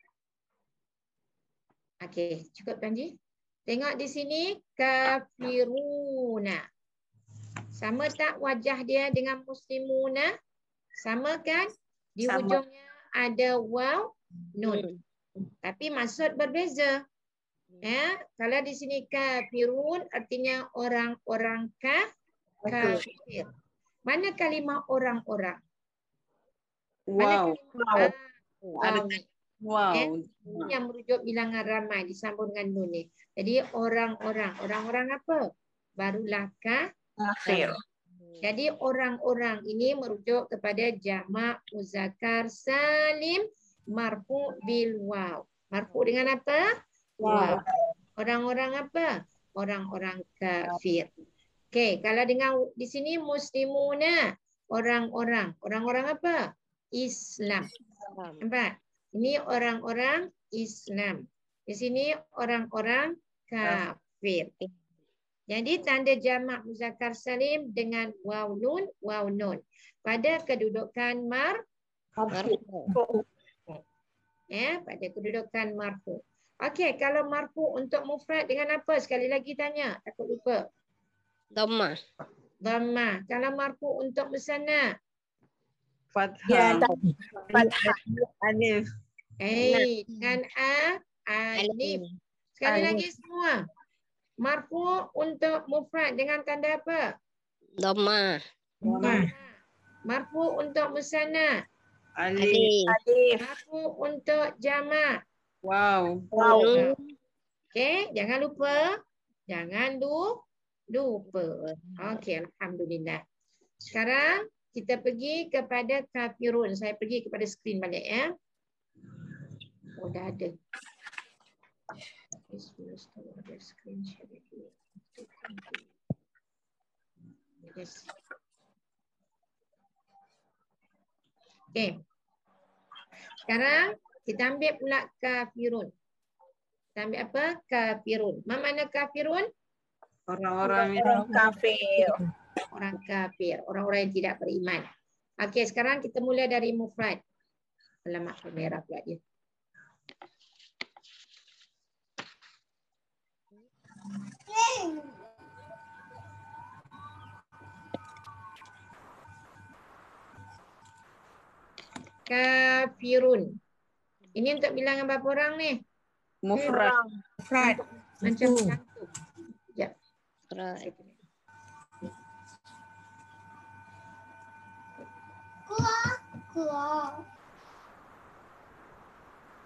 Okey, cukup Panji. Tengok di sini kafiruna. Sama tak wajah dia dengan muslimuna? Sama kan? Di Sama. hujungnya ada waw, nun. Tapi maksud berbeza. Ya, kalau di sini kafirun artinya orang-orang kafir. Mana kalimah orang-orang? Mana Wow. kalimah Ada wow. wow. Yang merujuk bilangan ramai disambung dengan nun ni. Jadi orang-orang. Orang-orang apa? Barulah Kafir. Jadi orang-orang ini merujuk kepada jamak muzakkar salim marfu bil waw. Marfu dengan apa? Waw. Orang-orang apa? Orang-orang kafir. Okey, kalau dengan di sini muslimuna, orang-orang. Orang-orang apa? Islam. Nampak? Ini orang-orang Islam. Di sini orang-orang kafir. Jadi tanda jamak muzakkar salim dengan waw nun pada kedudukan marfu. Ya, pada kedudukan marfu. Okey, kalau marfu untuk mufrad dengan apa? Sekali lagi tanya, takut lupa. Dhammah. Dhammah. Kalau marfu untuk musanna? Fathah. Fathah. Alif. Dengan alif. Sekali lagi semua. Marfu untuk mufrad dengan tanda apa? Dhammah. Marfu untuk musanna? Alif. Alif. Marfu untuk jamak? Wow. Wow. Okey, jangan lupa. Jangan lupa. Okey, alhamdulillah. Sekarang kita pergi kepada kafirun. Saya pergi kepada skrin balik ya. Oh, dah ada. Screen share dulu. Yes. Okey. Sekarang kita ambil pula kafirun. Kita ambil apa? Kafirun. Mana kafirun? Orang-orang yang Kafir. Orang kafir. Orang-orang yang tidak beriman. Okey, sekarang kita mula dari mufrad. Alamak, merah pula dia. Kafirun. Ini untuk bilangan berapa orang ni? mufrad. Macam cantum. Sekejap.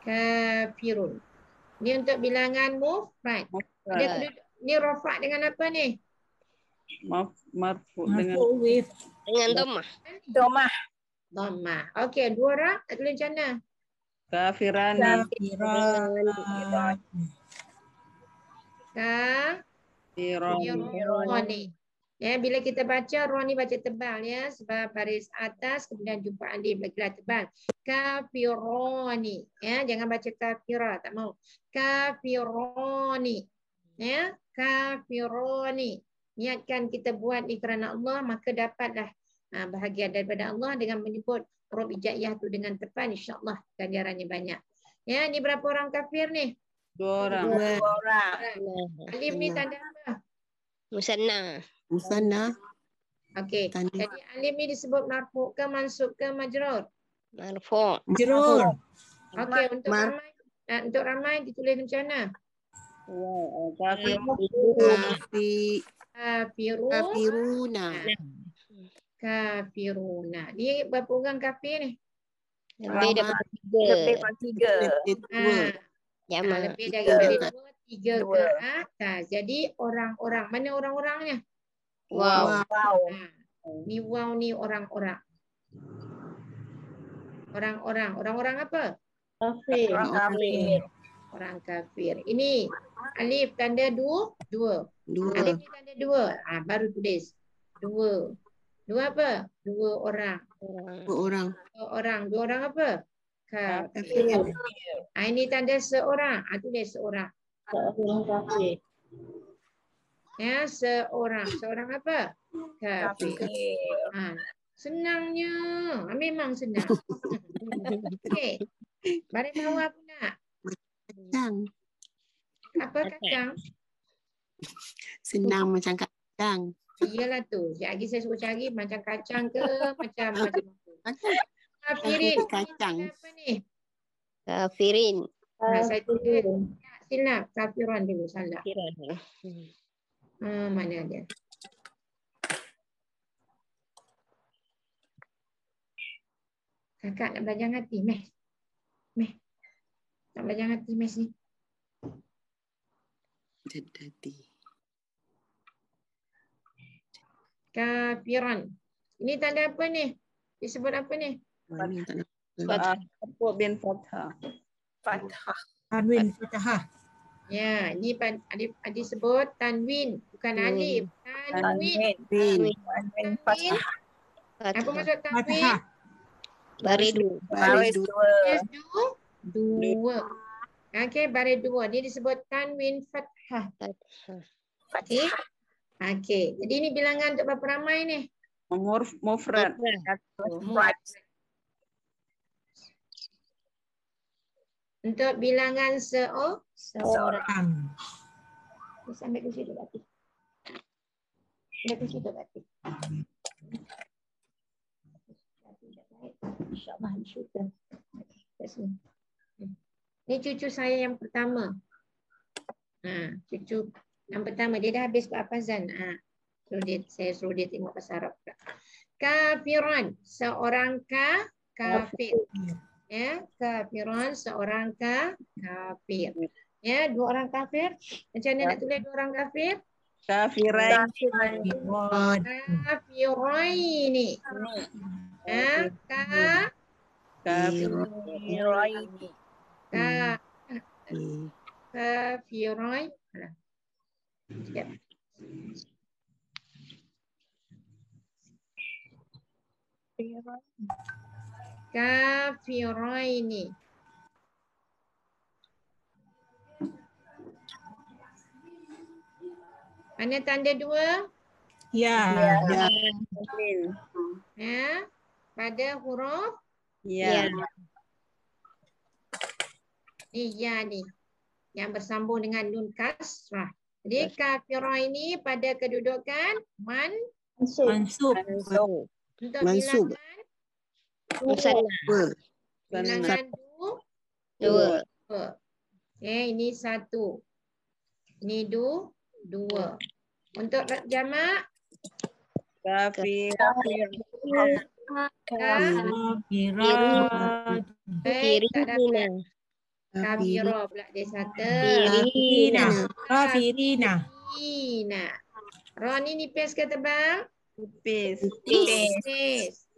Kafirun. Ini untuk bilangan mufrad. Ni rafa' dengan apa ni? Marfu dengan Dengan dhammah. Domah. Dhammah. Okey, dua orang tak tulis macam mana? kafirani. Kafironi. Ya, bila kita baca ro ni baca tebal ya, sebab baris atas kemudian jumpa alif lagi tebal. Kafironi. Ya, jangan baca kafira, tak mau. Kafironi. Ya, kafironi. Niatkan kita buat ni kerana Allah, maka dapatlah bahagia daripada Allah dengan menyebut huruf hijaiyah tu dengan tepat, insya-Allah ganjarannya banyak. Ya, ni berapa orang kafir ni? Dua orang. Alif ni tanda apa? Musanna. Okey. Jadi alif ni disebut marfu ke mansub ke majrur? Marfu'. Okey, untuk ramai ditulis macam mana? Kafiruna. Ni berapa orang kafir ni? Lebih daripada Tiga. Lebih daripada tiga ke atas. Jadi orang-orang. Mana orang-orangnya? Wow. Ni wow ni orang-orang. Orang-orang. Orang-orang apa? Kafir. Orang kafir. Ini alif tanda dua. Alif ni tanda dua. Baru tulis. Dua. Dua apa? Dua orang. Dua orang apa? Kafir. Ini tanda seorang. Tulis seorang. Ya, seorang. Seorang apa? Kafir. Senangnya. Memang senang. Okey. Baris bawah pula. Kacang. Apa kacang? Senang macam kacang. Iyalah tu. Sekejap lagi saya suruh cari macam kacang ke macam apa. Kafirin. Kacang. Apa ni? Kafirin. Saya tulis. Silap. Kafiran dulu. Salah. Kafiran. Mana dia? Kakak nak belajar hati, Meh. Nak belajar hati, Meh ni. Jadi. Kafiran. Ini tanda apa ni? Disebut apa ni? Marfu bin fathah. Fathah. Tanwin Fathah. Ya, ini disebut tanwin, bukan alif. Tanwin. Tanwin. Fathah. Apa maksud tanwin? Fathah. Baris Baris dua. Baris dua. Okey, baris dua. Ini disebut tanwin fathah. Okey. Okey. Jadi ini bilangan untuk berapa ramai ni? Mufrad. Mufrad. Untuk bilangan seorang. Am. Sampai ke situ berarti. Sampai ke situ berarti. InsyaAllah syukur. Ini cucu saya yang pertama. Cucu yang pertama. Dia dah habis berhafazan. Saya suruh dia tengok bahasa Arab. Kafiran. Seorang kafir. Ya, kafiran. Seorang kafir. Ya, dua orang kafir. Macam mana nak tulis dua orang kafir? Kafiran. Kafiraini. Kafiraini. Kafirai. Sekejap. Kafiraini. Mana tanda dua? Ya. Ya. Pada huruf Ya. ni ya ni. Yang bersambung dengan nun kasrah. Jadi kafirah ini pada kedudukan Mansub. untuk Mansub. bilangan Dua. ini satu. Ini dua. Untuk jamak Kafir. Kafirat. tak dapat. Kafirah pula dia satu. Kafirina. Ra ni nipis ke tebal? Nipis. Nipis.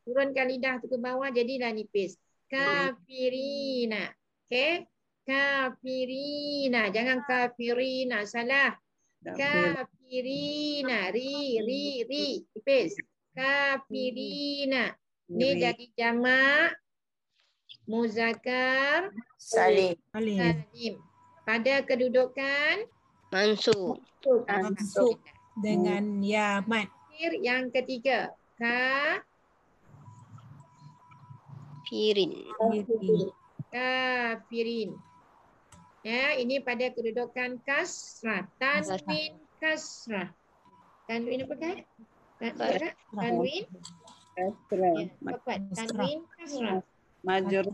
Turunkan lidah tu ke bawah jadilah nipis. Kafirina. Okey? Kafirina. Jangan kafirina. Salah. Kafirina. Ri. Nipis. Kafirina. Ni jadi jamak muzakkar Salim. salim. Pada kedudukan Mansub. Mansub. Dengan ya mat. yang ketiga. Kafirin. Kafirin. Ya, ini pada kedudukan kasrah. Tanwin kasrah. Tanwin apa kan? Tanwin. Ya, tepat. Tanwin kasrah. Majrur.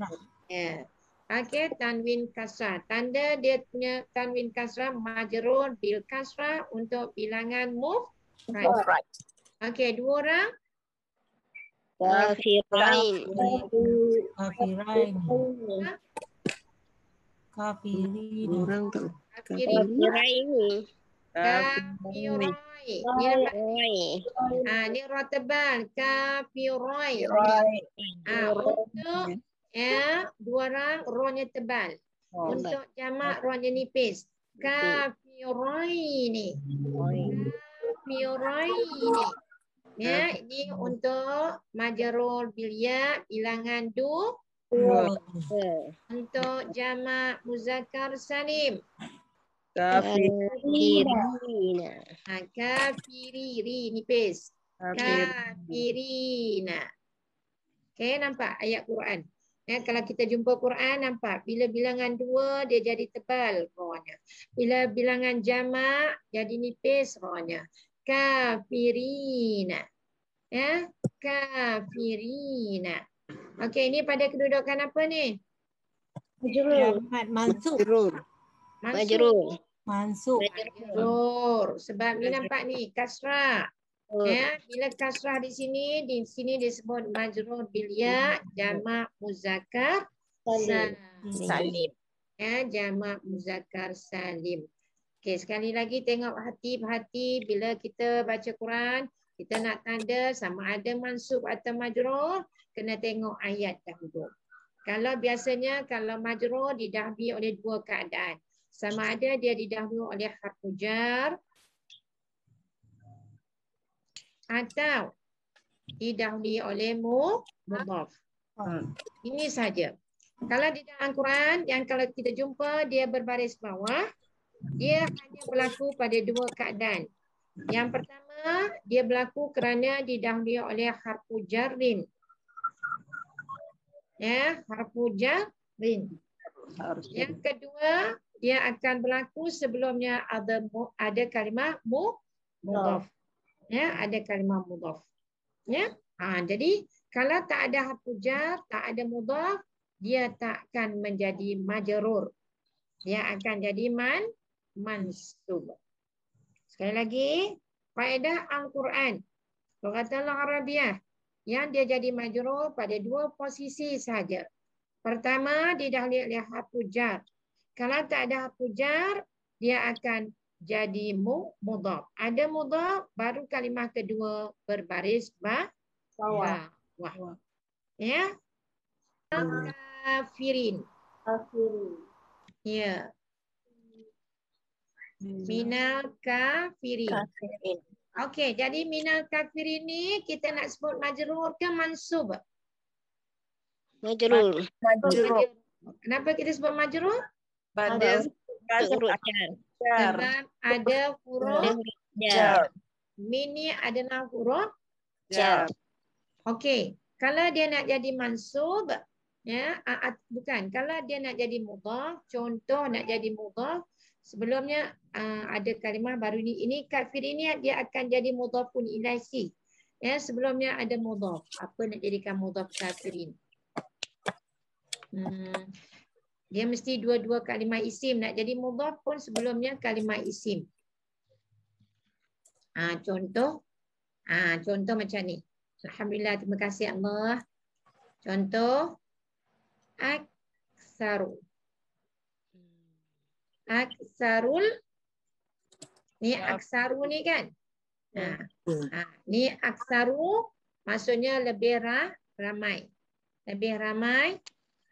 Ya. Okey, tanwin kasrah. Tanda dia punya tanwin kasrah majrur bil kasrah untuk bilangan mufrad. Mufrad. Okey, dua orang. Kafirain. Kafirin. Orang tu. Kafirin. Kafiraini. Kafirai. Ni ra tebal. Kafirai. Untuk dua orang rohnya tebal. Untuk jamak rohnya nipis. Kafiraini. Kafiraini. Ya, ini untuk majrur bil ya bilangan untuk jamak muzakkar salim. Kafirina. Kafiri nipis. Kafirina. Okey, nampak ayat Quran. Kalau kita jumpa Quran, nampak bila bilangan dua dia jadi tebal rohnya. Bila bilangan jamak jadi nipis rohnya. Kafirina. Ya. kafirina. Okey, ini pada kedudukan apa ni? Majrur. Majrur. Mansub. Mansub. Majrur. Sebab ni nampak ni kasrah. Ya, bila kasrah di sini disebut majrur bil ya, jamak muzakkar salim. Ya, jamak muzakkar salim. Okey, sekali lagi tengok hati-hati bila kita baca Quran, kita nak tanda sama ada mansub atau majrur, kena tengok ayat dahulu. Kalau biasanya kalau majrur didahului oleh dua keadaan. Sama ada dia didahului oleh harfu jar atau didahului oleh mudhaf. Ini saja. Kalau di dalam Quran yang kalau kita jumpa dia berbaris bawah, dia hanya berlaku pada dua keadaan. Yang pertama, dia berlaku kerana didahului oleh harfu jarrin. Ya, harfu jarrin. Yang kedua, dia akan berlaku sebelumnya ada kalimah mudhaf. Ya, ada kalimah mudhaf. Ya. Jadi kalau tak ada harfu jar, tak ada mudhaf, dia tak akan menjadi majrur. Dia akan jadi mansub. Sekali lagi, faedah Al-Quran. Lughatan Arabiah yang dia jadi majrur pada dua posisi saja. Pertama, didahului oleh harfu jar. Kalau tak ada harfu jar, dia akan jadi mudhaf. Ada mudhaf, baru kalimah kedua berbaris bawah. Ya. Kafirin. Ya. Minal kafirin. Okey, jadi minal kafirin ni kita nak sebut majrur ke mansub? Majrur. Majrur. Kenapa kita sebut majrur? Pada Huruf Sebab ada huruf jar. min ni adalah huruf. Jar. Okey, kalau dia nak jadi mansub, ya, bukan. Kalau dia nak jadi mudhaf, contoh nak jadi mudhaf, sebelumnya ada kalimah baru ni. Ini kafir ini dia akan jadi mudhafun ilaihi. Ya, sebelumnya ada mudhaf. Apa nak jadikan mudhaf kafirin? Dia mesti dua-dua kalimah isim. Nak jadi mudhaf pun sebelumnya kalimah isim. Contoh macam ni. Alhamdulillah, terima kasih Allah. Contoh aksaru. Aksarul. Ni aksaru ni kan? Ni aksaru maksudnya lebih ramai. Lebih ramai.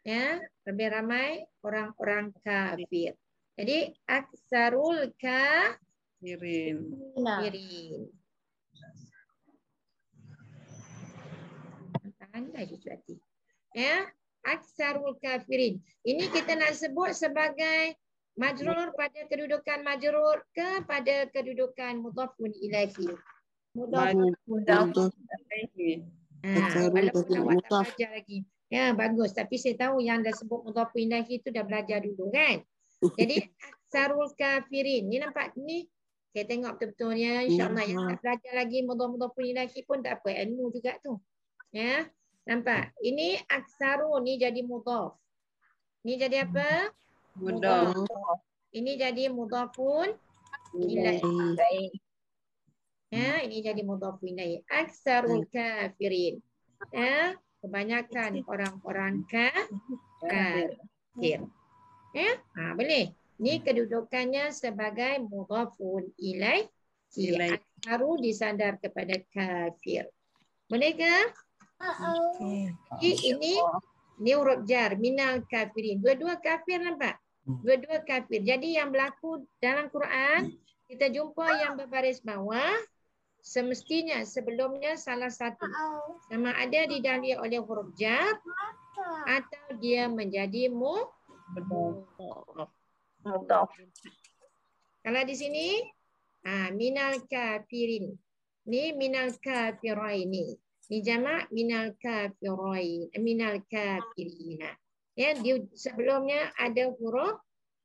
Ya, lebih ramai orang-orang kafir. Jadi aksarul kafirin. Pandai cucu hati. Ya, aksarul kafirin. Ini kita nak sebut sebagai majrur pada kedudukan majrur ke pada kedudukan mudhafun ilaihi. Mudhaf. Walaupun awak tak belajar lagi. Ya, bagus. Tapi saya tahu yang dah sebut mudhafun ilaihi itu dah belajar dulu kan. Jadi aksarul kafirin. Ni nampak ni. Saya tengok betul-betulnya. InsyaAllah yang tak belajar lagi mudhafun ilaihi pun tak apa. Ilmu juga tu. Ya. Nampak? Ini aksaru ni jadi mudhaf. Ni jadi apa? Mudhaf. Ini jadi mudhafun ilaihi. Ya, ini jadi mudhafun ilaihi. Aksarul kafirin. Ya. Kebanyakan orang-orang kafir. Ya, boleh. Ini kedudukannya sebagai mudhafun ilaihi. Aksaru disandar kepada kafir. Boleh ke? Jadi ini huruf jar minal kafirin. Dua-dua kafir nampak? Dua-dua kafir. Jadi yang berlaku dalam Quran kita jumpa yang berbaris bawah. Semestinya sebelumnya salah satu. Sama ada didahului oleh huruf jar atau dia menjadi mudhaf. Kalau di sini minal kafirin. Ni minal kafiraini. Ni jamak minal kafirain. Minal kafirina. Ya, dia sebelumnya ada huruf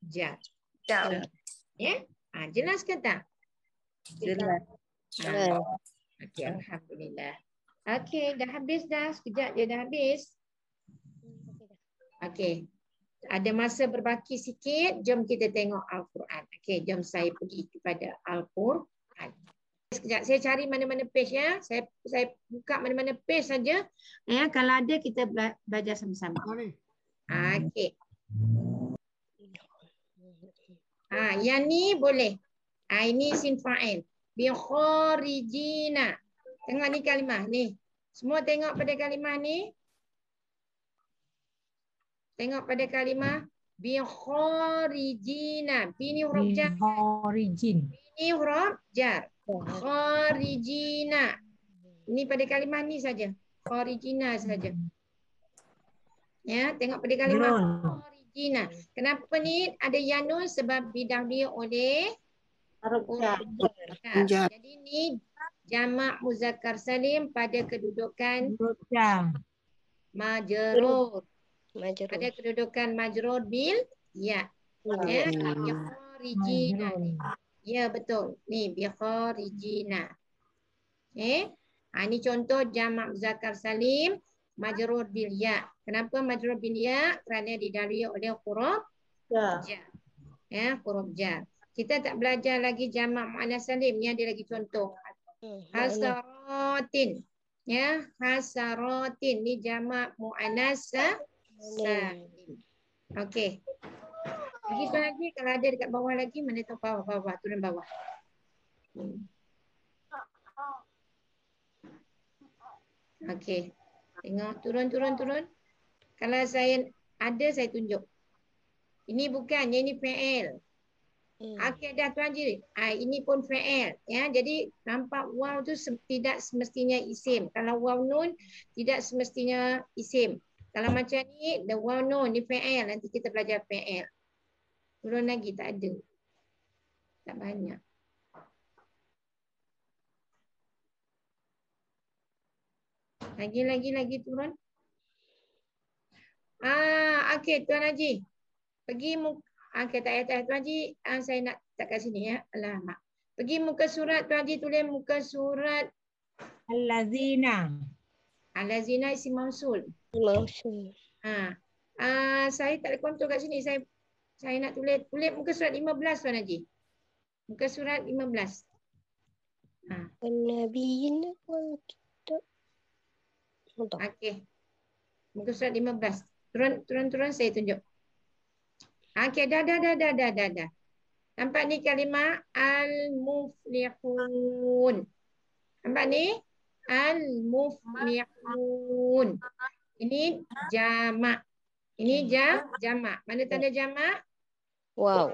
jar. Ya, jelas ke tak? Jelas. Okey, alhamdulillah. Okey, dah habis dah. Sekejap je dah habis. Okey. Ada masa berbaki sikit. Jom kita tengok Al-Quran. Okey, jom saya pergi kepada Al-Quran. Sekejap, saya cari mana-mana page ya. Saya buka mana-mana page saja. Ya, kalau ada kita belajar sama-sama. Okey. Yang ni boleh. Ini isim fa'il. Bi kharijina. Tengok ni kalimah ni. Semua tengok pada kalimah ni. Tengok pada kalimah bi kharijina. Bi ni huruf jar. Origin. Ini huruf jar. Kharijina. Ini pada kalimah ni saja. Kharijina saja. Ya, tengok pada kalimah kharijina. Kenapa ni ada yanun? Sebab didahului oleh huruf jar. Jadi ni jamak muzakkar salim pada kedudukan majrur. Pada kedudukan majrur bil ya. Ya, bi kharijina ni. Ya betul. Ni bi kharijina. Okey. Ini contoh jamak muzakkar salim majrur bil ya. Kenapa majrur bil ya? Kerana didahului oleh huruf jar. Ya, huruf jar. Kita tak belajar lagi jamak muannas salim. Ni ada lagi contoh. Hasaratin. Ya, hasaratin ni jamak muannas salim. Okey. Lagi kalau ada dekat bawah lagi, mana tahu bawah, turun bawah. Okey. Tengok turun. Kalau saya ada saya tunjuk. Ini bukan, ini fa'il. Okey dah Tuan Haji. Ini pun fa'il ya. Jadi nampak waw tu tidak semestinya isim. Kalau waw nun tidak semestinya isim. Kalau macam ni the waw nun ni fa'il, nanti kita belajar fa'il. Turun lagi tak ada. Tak banyak. Lagi turun. Okey Tuan Haji. Pergi okey tak payah Tuan Haji, saya nak tak kat sini ya. Alamak. Pergi muka surat Tuan Haji, tulis muka surat Al-lazina. Al-lazina isim mausul. Saya tak boleh kontrol kat sini. Saya nak tulis muka surat 15 Tuan Haji. Muka surat 15. Nabiyin wal kitab. Okey. Muka surat 15. Turun saya tunjuk. Okey, dah. Nampak ni kalimah al-muflihun. Nampak ni? Al-muflihun. Ini jamak. Ini jamak. Mana tanda jamak? Wow.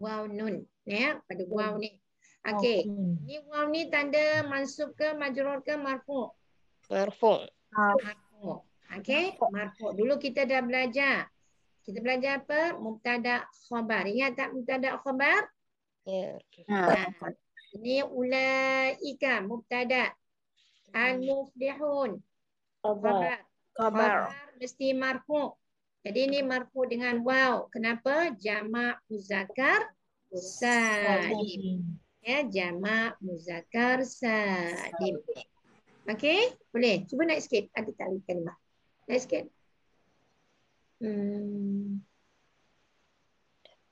Waw nun. Ya, pada waw ni. Okey. Ini waw ni tanda mansub ke majrur ke marfu'? Marfu'. Marfu'. Okey, marfu'. Dulu kita dah belajar. Kita belajar apa? Mubtada khabar. Ingat tak mubtada khabar? Ya. Ini ulaika mubtada. Al-muflihun. Khabar mesti marfu'. Jadi ini marfu' dengan waw. Kenapa? Jamak muzakkar salim. Ya, jamak muzakkar salim. Okey, boleh. Cuba naik sikit. Ada tak kalimah? Naik sikit.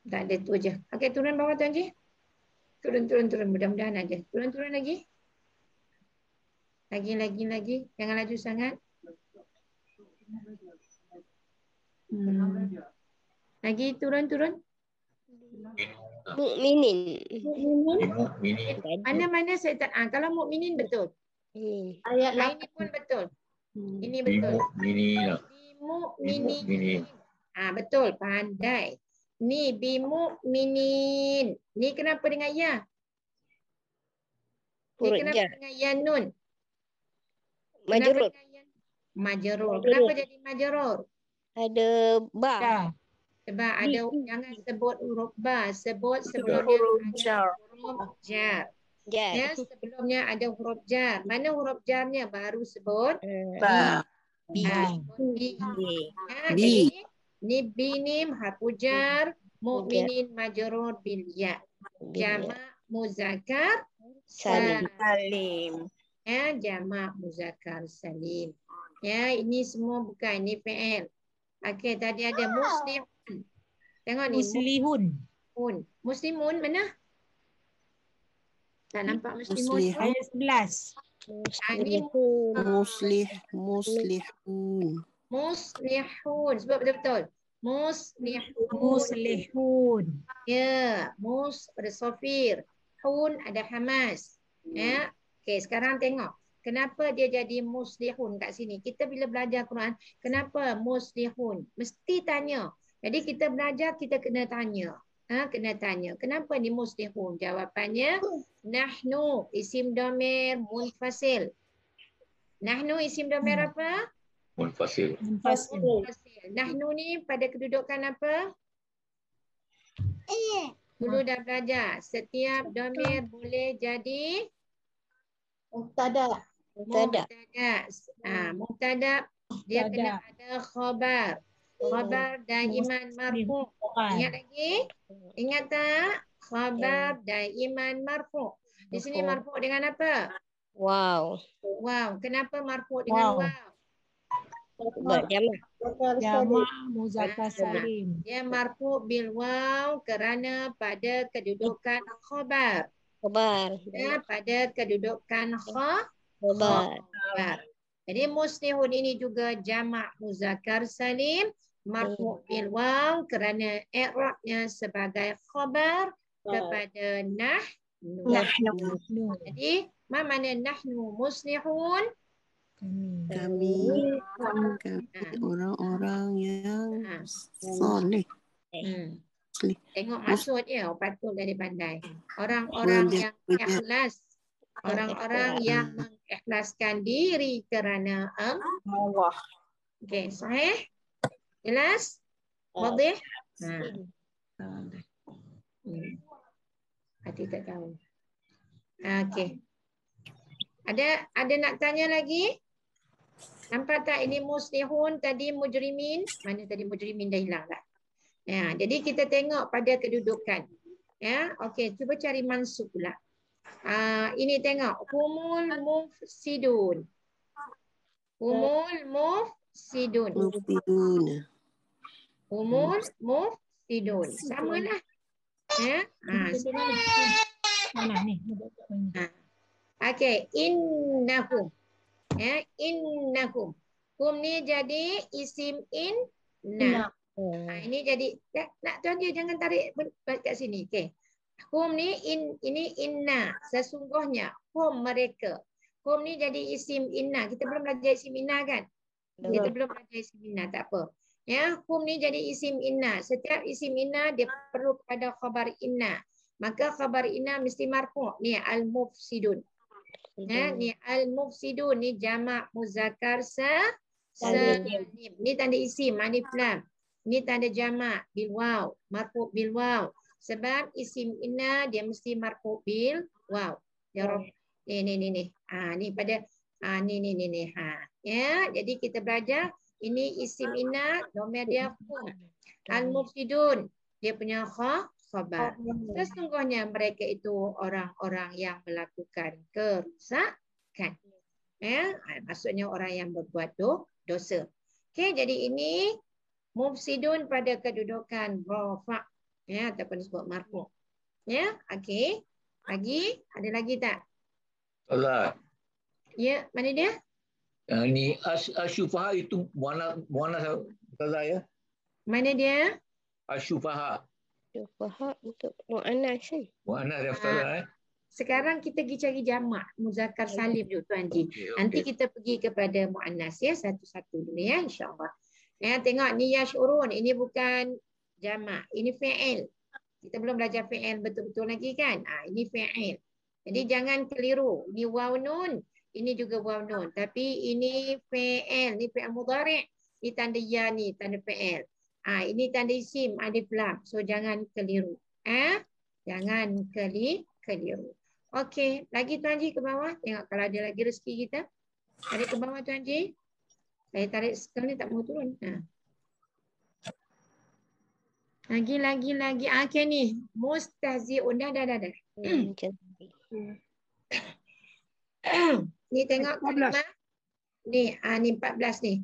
Tak ada tu je. Okey, turun bawah Tuan Haji. Turun. Mudah-mudahan ada. Turun lagi. Lagi. Jangan laju sangat. Lagi turun. Mukminin. Mana saya tak. Kalau mukminin betul. Ayat Ini pun betul. Ini betul. Mukminin. Betul, pandai. Ni bimukminin. Ni kenapa dengan ya? Ni kenapa dengan ya nun? Majrur. Majrur. Kenapa jadi majrur? Ada ba. Sebab ada, jangan sebut huruf ba, sebut sebelumnya ada huruf jar. Ya, sebelumnya ada huruf jar. Mana huruf jarnya? Baru sebut Ba. B. Jadi ni binim harfu jar, mukminin majrur bil ya. Jamak muzakkar salim. Ya, jamak muzakkar salim. Ya, ini semua bukan, ini fi'il. Okey, tadi ada muslihun. Tengok ni, Muslihun. muslimun mana? Tak nampak muslimun. Muslih. Ayat 11. Ini Muslihun. muslihun. Sebab betul-betul. Muslihun. Muslihun. Ya, mus ada sofir. Hun ada hamas. Ya. Okey, sekarang tengok. Kenapa dia jadi muslihun kat sini? Kita bila belajar Quran, kenapa muslihun? Mesti tanya. Jadi kita belajar, kita kena tanya. Kena tanya. Kenapa ni muslihun? Jawapannya, nahnu isim domir munfasil. Nahnu isim domir apa? Munfasil. Munfasil. Munfasil. Nahnu ni pada kedudukan apa? Dulu dah belajar. Setiap domir boleh jadi Mubtada. mubtada. Mubtada dia Mubtada. kena ada khabar. Khabar daiman marfu. Ingat lagi? Ingat tak? Khabar daiman marfu. Di sini marfu dengan apa? Wow. Wow. Kenapa marfu dengan Wow. wow? Berjamak. Jamak muzakkar salim. Dia marfu bil waw kerana pada kedudukan khabar. Khabar. Ya, pada kedudukan Khabar. khabar. Jadi muslihun ini juga jamak muzakkar salim marfu bil waw kerana i'rabnya sebagai khabar kepada nahnu. Nahnu. Jadi mana nahnu muslihun? Kami. Kami orang-orang yang soleh. Tengok maksud dia, patut dari pandai. Orang-orang yang ikhlas. Orang-orang yang mengikhlaskan diri kerana Allah. Okey, sahih? Jelas? Wadih? Hati tak tahu. Okey. Ada nak tanya lagi? Nampak tak ini muslihun, tadi mujrimin? Mana tadi mujrimin dah hilang dah. Ya, jadi kita tengok pada kedudukan. Ya, okey, cuba cari mansub pula. Ini tengok humul mufsidun. Humul mufsidun. Humul mufsidun. Samalah. Ya. Mana ni? Okey, innahum. Ya, innahum. Hum ni jadi isim inna. Ini jadi nak tuan dia jangan tarik kat sini. Okey. Hum ni ini inna, sesungguhnya hum mereka. Hum ni jadi isim inna. Kita belum belajar isim inna kan? Kita belum belajar isim inna, tak apa. Ya, hum ni jadi isim inna. Setiap isim inna dia perlu kepada khabar inna. Maka khabar inna mesti marfu'. Ni al-mufsidun. Ya, ni al-mufsidun ni jamak muzakkar salim. Ni tanda isim alif lam. Ni tanda jamak bil waw, marfu' bil waw. Sebab isim inna dia mesti marfu' bil waw. Ya Rabb. Ni. Ni pada ni. Ya, jadi kita belajar ini isim inna, domir dia hum. Al-mufsidun dia punya khabar. Sesungguhnya mereka itu orang-orang yang melakukan kerusakan. Ya, maksudnya orang yang berbuat dosa. Okey, jadi ini mufsidun pada kedudukan rafa', ya, ataupun disebut marfu'. Ya, okey. Lagi ada lagi tak? Allah. Ya, mana dia? Ini asyufaha itu muannas Ustazah ya. Mana dia? Faham Asyufaha. untuk mu'annas kan? Muannas ya Ustazah Sekarang kita pergi cari jamak muzakkar salim dulu Tuan Ji. Nanti kita pergi kepada muannas ya, satu-satu dulu ya, insya-Allah. Ya, tengok ni yashurun, ini bukan jamak, ini fi'il. Kita belum belajar fi'il betul-betul lagi kan? Ini fi'il. Jadi jangan keliru. Ini waw nun, ini juga waw nun, tapi ini fi'il, ni fi'il mudhari'. Ini tanda ya ni, tanda fi'il. Ini tanda isim alif lam. So jangan keliru. Jangan keliru. Okey, lagi Tuan Ji ke bawah. Tengok kalau ada lagi rezeki kita. Tarik ke bawah Tuan Ji. Saya tarik sekarang ni tak mau turun. Lagi. Okey ni. Mustahzi'un. Dah. Ni tengok 14. kalimah. Ni, ni 14 ni.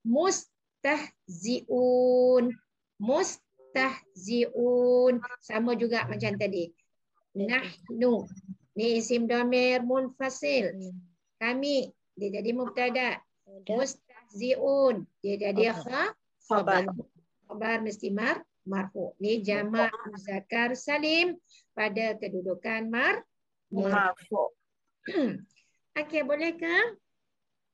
Mustahzi'un. Mustahzi'un. Sama juga macam tadi. Nahnu. Ni isim dhamir munfasil. Kami. Dia jadi mubtada. Mustahzi'un. Dia jadi khabar. Khabar mesti marfu. Ni jamak muzakkar salim pada kedudukan marfu. Okey, boleh ke?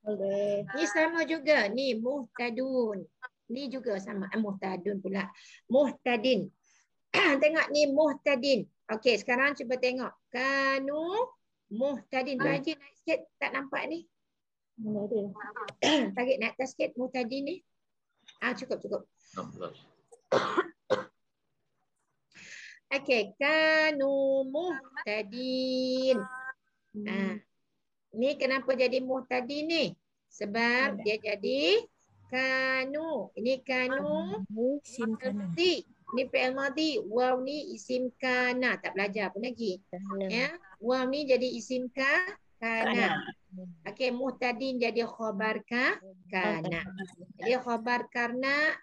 Boleh. Ni sama juga. Ni muhtadun. Ni juga sama. Muhtadun pula. Muhtadin. Tengok ni muhtadin. Okey, sekarang cuba tengok. Kanu muhtadin. Baju naik sikit. Tak nampak ni. Tarik naik atas sikit muhtadin ni. Cukup. 16. Okey, kanu muhtadin. Ni kenapa jadi muhtadin ni? Sebab dia jadi kanu. Ini kanu Isim kana. madhi. Ni fi'il madhi. Waw ni isim kana. Tak belajar pun lagi. Ya. Waw ni jadi isim kana. Okey, muhtadin jadi khabar kana. Jadi khabar karena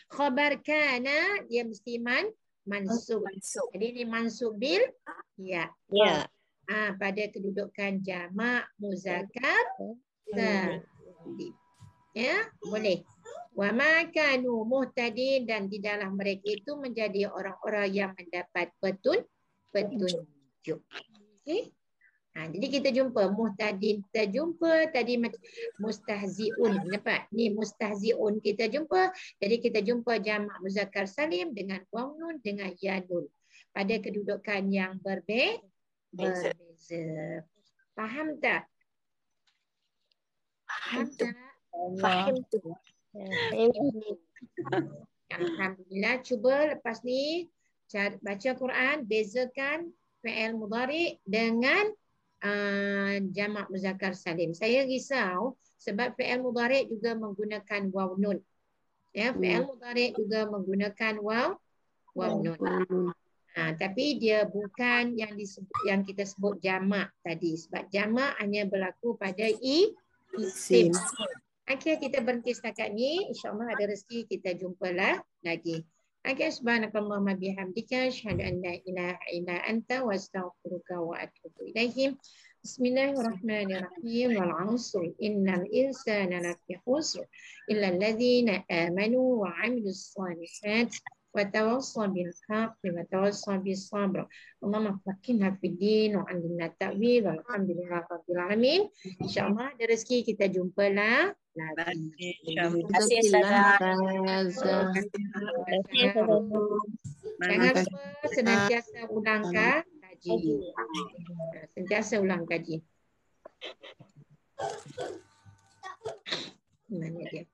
khabar kana dia mesti mansub. Jadi ni mansub bil ya. Ya. Pada kedudukan jamak muzakkar salim. Ya, boleh. Wa ma kanu muhtadin, dan di dalam mereka itu menjadi orang-orang yang mendapat petunjuk. Okey. Jadi kita jumpa muhtadin, kita jumpa tadi mustahziun. Nampak? Ni mustahziun kita jumpa. Jadi kita jumpa jamak muzakkar salim dengan waw nun dengan ya nun pada kedudukan yang berbeza. Faham tak? Faham tak? Faham tu. Alhamdulillah. Cuba lepas ni baca Quran, bezakan fi'il mudhari dengan jamak muzakkar salim. Saya risau sebab fi'il mudhari juga menggunakan waw nun. Ya, fi'il mudhari juga menggunakan waw nun. Tapi dia bukan yang kita sebut jamak tadi, sebab jamak hanya berlaku pada isim. Okey, kita berhenti setakat ni. InsyaAllah ada rezeki kita jumpalah lagi. Okey, subhanakallahumma bihamdika asyhadu an la ilaha illa anta wa astaghfiruka wa atubu ilaihim. Bismillahirrahmanirrahim. Wal 'asr innal insana lafi khusr illa alladhina amanu wa 'amilus shalihat wa tawassaw bil haqqi wa tawassaw bis sabr. Allahumma faqqihna fid din wa 'allimna ta'wil. Walhamdulillahi rabbil alamin. Insyaallah ada rezeki kita jumpalah lagi. Terima kasih Ustazah. Jangan lupa senantiasa ulang kaji. Sentiasa ulang kaji. Mana dia?